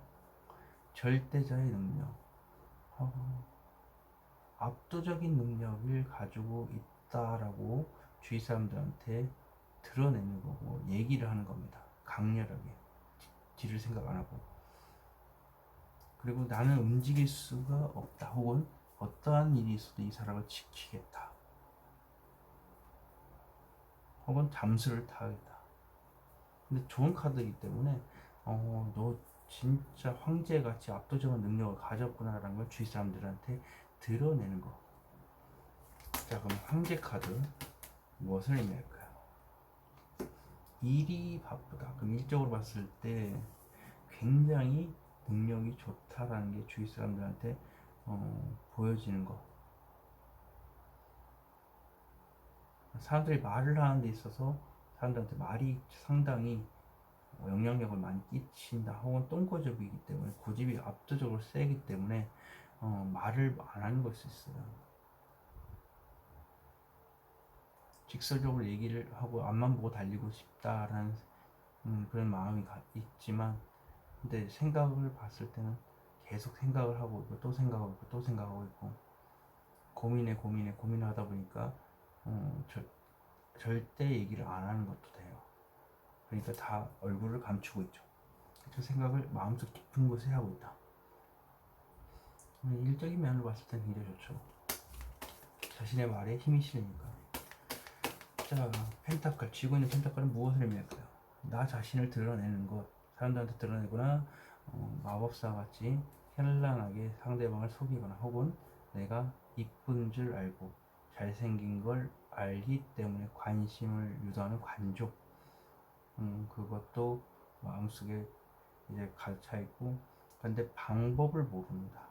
절대자의 능력, 압도적인 능력을 가지고 있다라고 주위 사람들한테 드러내는 거고 얘기를 하는 겁니다. 강렬하게 뒤를 생각 안 하고. 그리고 나는 움직일 수가 없다, 혹은 어떠한 일이 있어도 이 사람을 지키겠다, 혹은 잠수를 타겠다. 근데 좋은 카드이기 때문에 너 진짜 황제같이 압도적인 능력을 가졌구나라는 걸 주위 사람들한테 드러내는 거. 자, 그럼 황제 카드 무엇을 의미할까요? 일이 바쁘다. 그럼 일적으로 봤을 때 굉장히 능력이 좋다라는 게 주위 사람들한테 보여지는 거. 사람들이 말을 하는 데 있어서 사람들한테 말이 상당히 영향력을 많이 끼친다, 혹은 똥꼬집이기 때문에 고집이 압도적으로 세기 때문에 말을 안 하는 걸 수 있어요. 직설적으로 얘기를 하고 앞만 보고 달리고 싶다라는 그런 마음이 있지만, 근데 생각을 봤을 때는 계속 생각을 하고 있고 또 생각하고 있고 또 생각하고 있고 고민을 하다 보니까 절대 얘기를 안 하는 것도 돼요. 그러니까 다 얼굴을 감추고 있죠. 그 생각을 마음속 깊은 곳에 하고 있다. 일적인 면을 봤을 땐 굉장히 좋죠. 자신의 말에 힘이 실리니까. 자, 펜타클, 쥐고 있는 펜타클은 무엇을 의미할까요? 나 자신을 드러내는 것, 사람들한테 드러내거나 마법사 같이 현란하게 상대방을 속이거나 혹은 내가 이쁜 줄 알고 잘생긴 걸 알기 때문에 관심을 유도하는 관족. 그것도 마음속에 이제 갇혀 있고, 근데 방법을 모른다.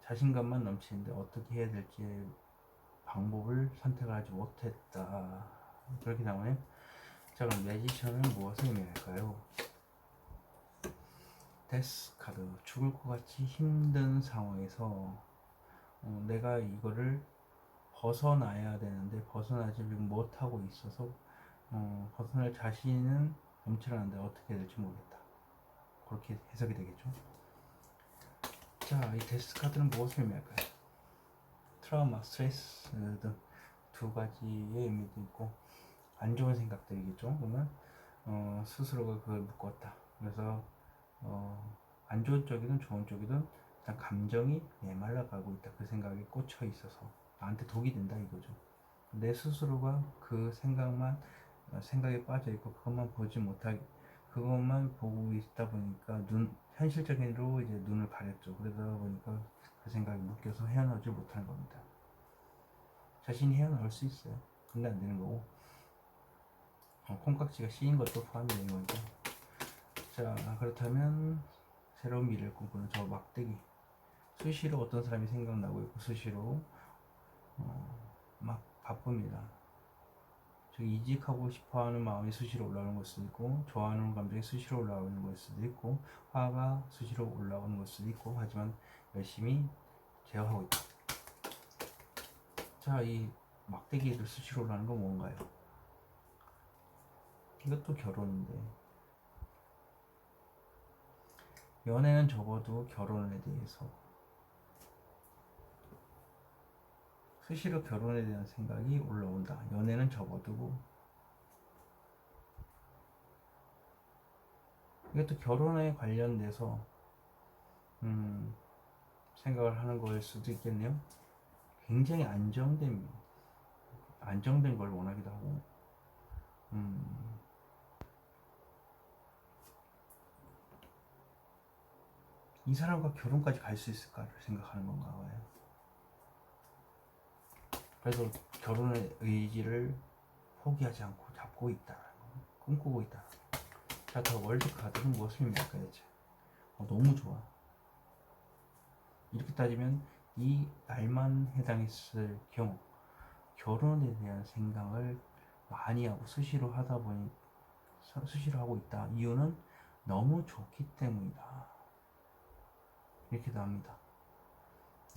자신감만 넘치는데 어떻게 해야 될지 방법을 선택하지 못했다. 그렇게 나오네요. 자, 그럼 매지션은 무엇을 의미할까요? 데스 카드. 죽을 것 같이 힘든 상황에서 내가 이거를 벗어나야 되는데 벗어나지 못하고 있어서 벗어날 자신은 넘치는데 어떻게 해야 될지 모르겠다. 그렇게 해석이 되겠죠. 자, 이 데스 카드는 무엇을 의미할까요? 트라우마, 스트레스 등 두 가지의 의미도 있고, 안 좋은 생각들이겠죠. 그러면 스스로가 그걸 묶었다. 그래서 안 좋은 쪽이든 좋은 쪽이든 일단 감정이 메말라가고 있다. 그 생각에 꽂혀 있어서 나한테 독이 된다 이거죠. 내 스스로가 그 생각에 빠져 있고 그것만 보지 못하게, 그것만 보고 있다 보니까 현실적인으로 이제 눈을 가렸죠. 그러다 보니까 그 생각이 묶여서 헤어나오지 못하는 겁니다. 자신이 헤어나올 수 있어요. 근데 안 되는 거고, 콩깍지가 씌인 것도 포함이 되는 거죠. 자, 그렇다면 새로운 미래를 꿈꾸는 저 막대기, 수시로 어떤 사람이 생각나고 있고 수시로 막 바쁩니다. 이직하고 싶어하는 마음이 수시로 올라오는 걸 수도 있고, 좋아하는 감정이 수시로 올라오는 걸 수도 있고, 화가 수시로 올라오는 걸 수도 있고, 하지만 열심히 제어하고 있다. 자, 이 막대기를 수시로 올라오는 건 뭔가요? 이것도 결혼인데, 연애는 적어도 결혼에 대해서 수시로 결혼에 대한 생각이 올라온다. 연애는 접어두고, 이것도 결혼에 관련돼서 생각을 하는 거일 수도 있겠네요. 굉장히 안정된 걸 원하기도 하고, 이 사람과 결혼까지 갈 수 있을까를 생각하는 건가 봐요. 그래서 결혼의 의지를 포기하지 않고 잡고 있다, 꿈꾸고 있다. 자, 더 월드 카드는 무엇을 의미할까요? 대체 너무 좋아. 이렇게 따지면 이 날만 해당했을 경우 결혼에 대한 생각을 많이 하고 수시로 하다 보니 수시로 하고 있다. 이유는 너무 좋기 때문이다. 이렇게 나옵니다.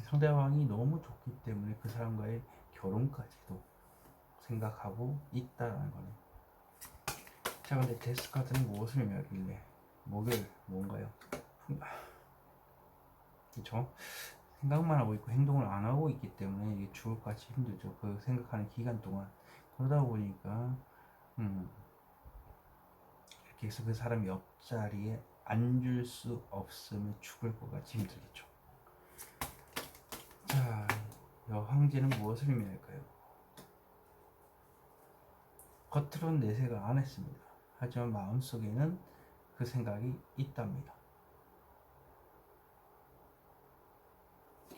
상대방이 너무 좋기 때문에 그 사람과의 결혼까지도 생각하고 있다라는 거네. 자, 근데 데스 카드는 무엇을 의미하길래? 목요일 뭔가요? 그렇죠? 생각만 하고 있고 행동을 안 하고 있기 때문에 이게 죽을 것 같이 힘들죠. 그 생각하는 기간 동안. 그러다 보니까 이렇게 해서 그 사람 옆자리에 앉을 수 없으면 죽을 것 같이 힘들겠죠. 자, 황제는 무엇을 의미할까요? 겉으로는 내색을 안 했습니다. 하지만 마음속에는 그 생각이 있답니다.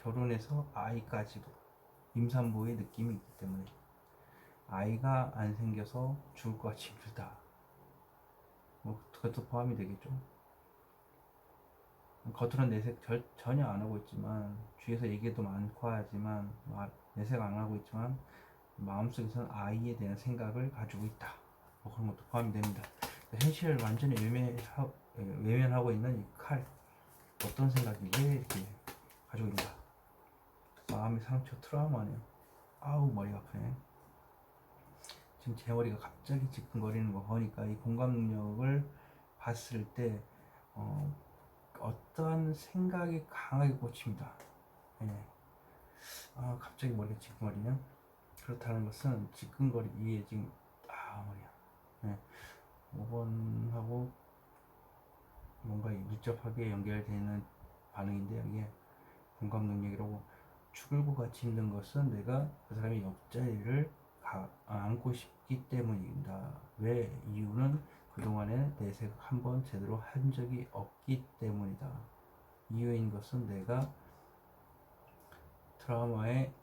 결혼해서 아이까지도 임산부의 느낌이 있기 때문에 아이가 안 생겨서 죽을 것 같이 힘들다. 그것도 포함이 되겠죠. 겉으로는 내색 전혀 안 하고 있지만, 주위에서 얘기도 많고 하지만 내색 안 하고 있지만 마음속에서는 아이에 대한 생각을 가지고 있다. 그런 것도 포함이 됩니다. 현실을 완전히 외면하고 있는 이 칼, 어떤 생각이 왜 이렇게 가지고 있는가? 마음의 상처, 트라우마네요. 아우 머리가 아프네. 지금 제 머리가 갑자기 지끈거리는 거 보니까 이 공감 능력을 봤을 때 어떠한 생각이 강하게 꽂힙니다. 예. 갑자기 머리가 지끈거리냐? 그렇다는 것은 지끈거리 위에 지금 머리야. 예. 5번하고 뭔가 밀접하게 연결되는 반응인데 이게 공감 능력이라고. 죽을고 같이 힘든 것은 내가 그 사람의 옆자리를 안고 싶기 때문이다. 왜? 이유는 그동안에 내 생각 한번 제대로 한 적이 없기 때문이다. 이유인 것은 내가 트라우마에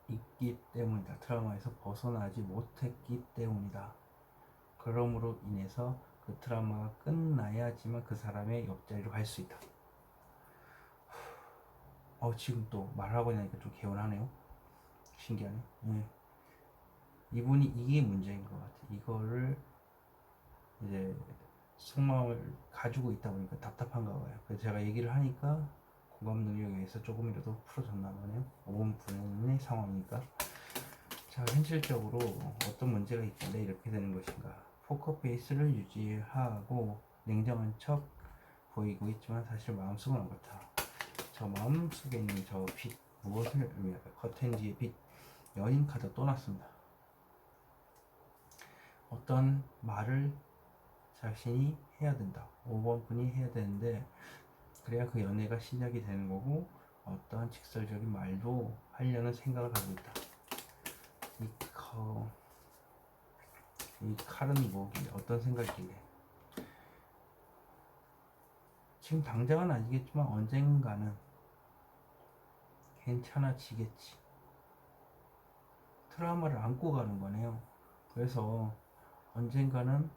있기 때문이다. 트라우마에서 벗어나지 못했기 때문이다. 그러므로 인해서 그 트라우마가 끝나야지만 그 사람의 옆자리로 갈 수 있다. 지금 또 말하고 나니까 좀 개운하네요. 신기하네. 예. 이분이 이게 문제인 것 같아. 이거를 이제 속마음을 가지고 있다 보니까 답답한가 봐요. 그래서 제가 얘기를 하니까 공감 능력에 의해서 조금이라도 풀어졌나 보네요. 5분 분의 상황이니까. 자, 현실적으로 어떤 문제가 있길래 이렇게 되는 것인가. 포커페이스를 유지하고 냉정한 척 보이고 있지만 사실 마음속은 안 그렇다. 저 마음속에 있는 저 빛, 무엇을 의미할까? 커튼 뒤에 빛, 연인 카드 또 났습니다. 어떤 말을 자신이 해야 된다. 5번 분이 해야 되는데 그래야 그 연애가 시작이 되는 거고 어떠한 직설적인 말도 하려는 생각을 가지고 있다. 이 칼은 뭐길래 어떤 생각이길래 지금 당장은 아니겠지만 언젠가는 괜찮아지겠지. 트라우마를 안고 가는 거네요. 그래서 언젠가는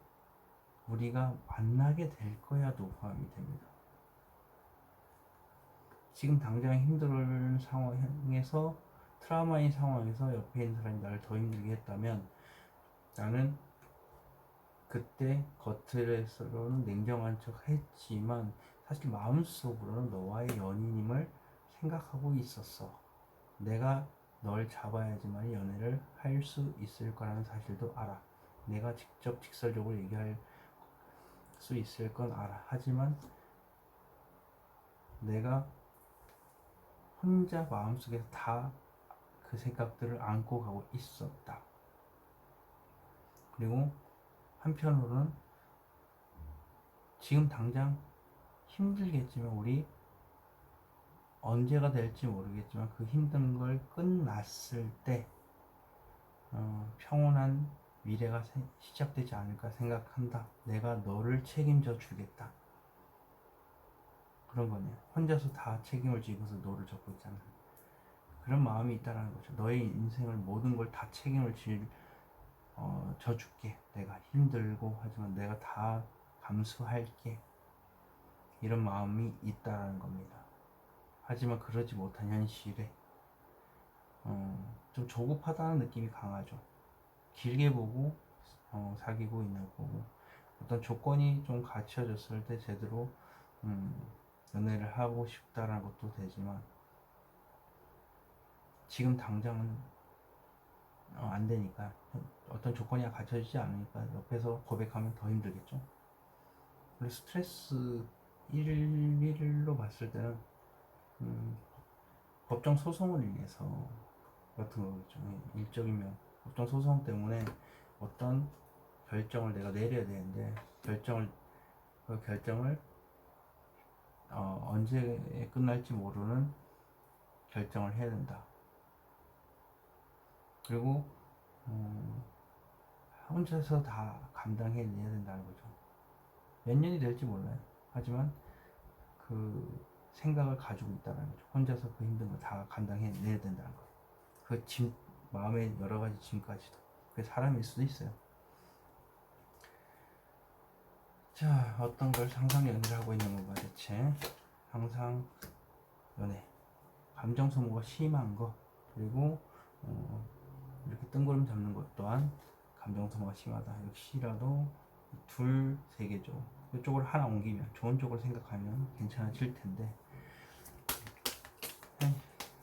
우리가 만나게 될 거야도 포함이 됩니다. 지금 당장 힘든 상황에서 트라우마인 상황에서 옆에 있는 사람이 나를 더 힘들게 했다면 나는 그때 겉으로는 냉정한 척 했지만 사실 마음속으로는 너와의 연인임을 생각하고 있었어. 내가 널 잡아야지만 연애를 할 수 있을 거라는 사실도 알아. 내가 직접 직설적으로 얘기할 수 있을 건 알아. 하지만 내가 혼자 마음속에서 다 그 생각들을 안고 가고 있었다. 그리고 한편으로는 지금 당장 힘들겠지만 우리 언제가 될지 모르겠지만 그 힘든 걸 끝났을 때 평온한 미래가 시작되지 않을까 생각한다. 내가 너를 책임져 주겠다. 그런 거네요. 혼자서 다 책임을 지고서 너를 접고 있잖아. 그런 마음이 있다는 거죠. 너의 인생을 모든 걸 다 책임을 져줄게. 내가 힘들고 하지만 내가 다 감수할게. 이런 마음이 있다는 겁니다. 하지만 그러지 못한 현실에 좀 조급하다는 느낌이 강하죠. 길게 보고 사귀고 있는 거고 어떤 조건이 좀 갖춰졌을 때 제대로 연애를 하고 싶다라는 것도 되지만 지금 당장은 안 되니까 어떤 조건이 갖춰지지 않으니까 옆에서 고백하면 더 힘들겠죠. 그리고 스트레스 1일로 봤을 때는 법정 소송을 인해서 같은 거겠죠. 일적이면 법정 소송 때문에 어떤 결정을 내가 내려야 되는데 그 결정을 언제 끝날지 모르는 결정을 해야 된다. 그리고 혼자서 다 감당해내야 된다는 거죠. 몇 년이 될지 몰라요. 하지만 그 생각을 가지고 있다는 거죠. 혼자서 그 힘든 걸 다 감당해내야 된다는 거예요. 그 짐, 마음의 여러 가지 짐까지도. 그게 사람일 수도 있어요. 자, 어떤 걸 상상 연애를 하고 있는 건가 대체. 상상 연애, 감정 소모가 심한 거, 그리고 이렇게 뜬구름 잡는 것 또한 감정 소모가 심하다. 역시라도 둘, 세 개죠. 이쪽으로 하나 옮기면 좋은 쪽으로 생각하면 괜찮아질 텐데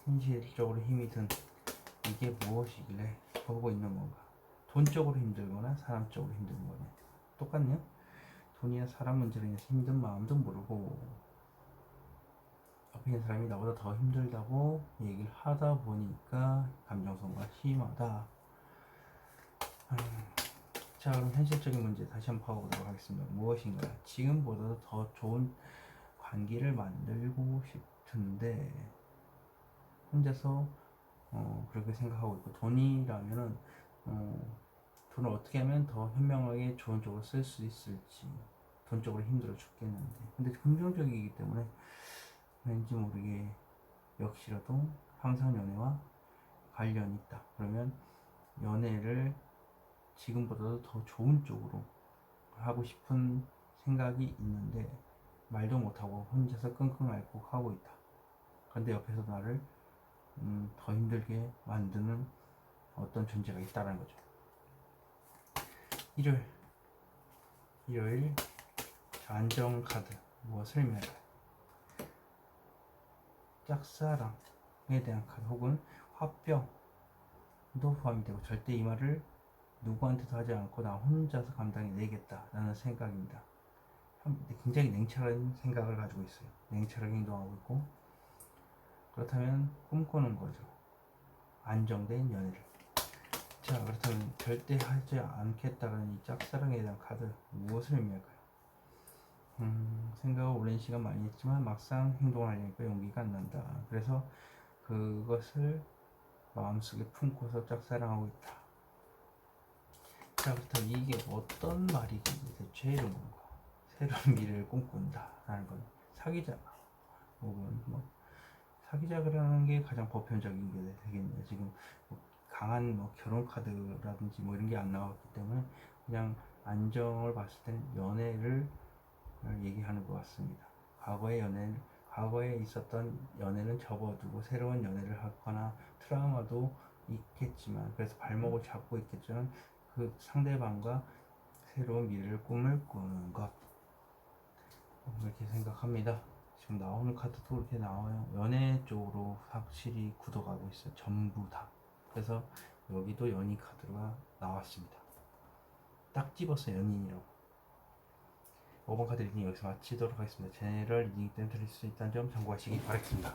현실적으로 힘이 든 이게 무엇이길래 보고 있는 건가. 돈 쪽으로 힘들거나 사람 쪽으로 힘든 거네. 똑같네요. 돈이나 사람 문제로 인해서 힘든 마음도 모르고 옆에 있는 사람이 나보다 더 힘들다고 얘기를 하다 보니까 감정선고가 심하다. 자, 그럼 현실적인 문제 다시 한번 파보도록 하겠습니다. 무엇인가? 지금보다도 더 좋은 관계를 만들고 싶은데 혼자서 그렇게 생각하고 있고, 돈이라면은 돈을 어떻게 하면 더 현명하게 좋은 쪽으로 쓸 수 있을지, 돈 쪽으로 힘들어 죽겠는데, 근데 긍정적이기 때문에 왠지 모르게 역시라도 항상 연애와 관련이 있다. 그러면 연애를 지금보다도 더 좋은 쪽으로 하고 싶은 생각이 있는데 말도 못하고 혼자서 끙끙 앓고 하고 있다. 그런데 옆에서 나를 더 힘들게 만드는 어떤 존재가 있다는 거죠. 일요일 안정 카드 무엇을 의미할까요? 짝사랑에 대한 카드 혹은 화병도 포함이 되고, 절대 이 말을 누구한테도 하지 않고 나 혼자서 감당해내겠다 라는 생각입니다. 굉장히 냉철한 생각을 가지고 있어요. 냉철하게 행동하고 있고, 그렇다면 꿈꾸는 거죠. 안정된 연애를. 자, 그렇다면 절대 하지 않겠다는 이 짝사랑에 대한 카드 무엇을 의미할까요? 생각을 오랜 시간 많이 했지만 막상 행동을 하려니까 용기가 안 난다. 그래서 그것을 마음속에 품고서 짝사랑하고 있다. 자, 그렇다면 이게 어떤 말이지? 대체 이런 건가? 새로운 미래를 꿈꾼다 라는 건 사귀자 혹은 뭐 사귀자라는 게 가장 보편적인 게 되겠네요. 지금 뭐 강한 뭐 결혼 카드라든지 뭐 이런 게 안 나왔기 때문에 그냥 안정을 봤을 때는 연애를 얘기하는 것 같습니다. 과거에 있었던 연애는 접어두고 새로운 연애를 하거나 트라우마도 있겠지만, 그래서 발목을 잡고 있겠지만 그 상대방과 새로운 미래를 꿈을 꾸는 것, 이렇게 생각합니다. 지금 나오는 카드도 이렇게 나와요. 연애 쪽으로 확실히 굳어가고 있어요. 전부 다. 그래서 여기도 연인 카드가 나왔습니다. 딱 집어서 연인이라고. 5번 카드 리딩 여기서 마치도록 하겠습니다. 제너럴 리딩 때문에 드릴 수 있다는 점 참고하시기 바라겠습니다.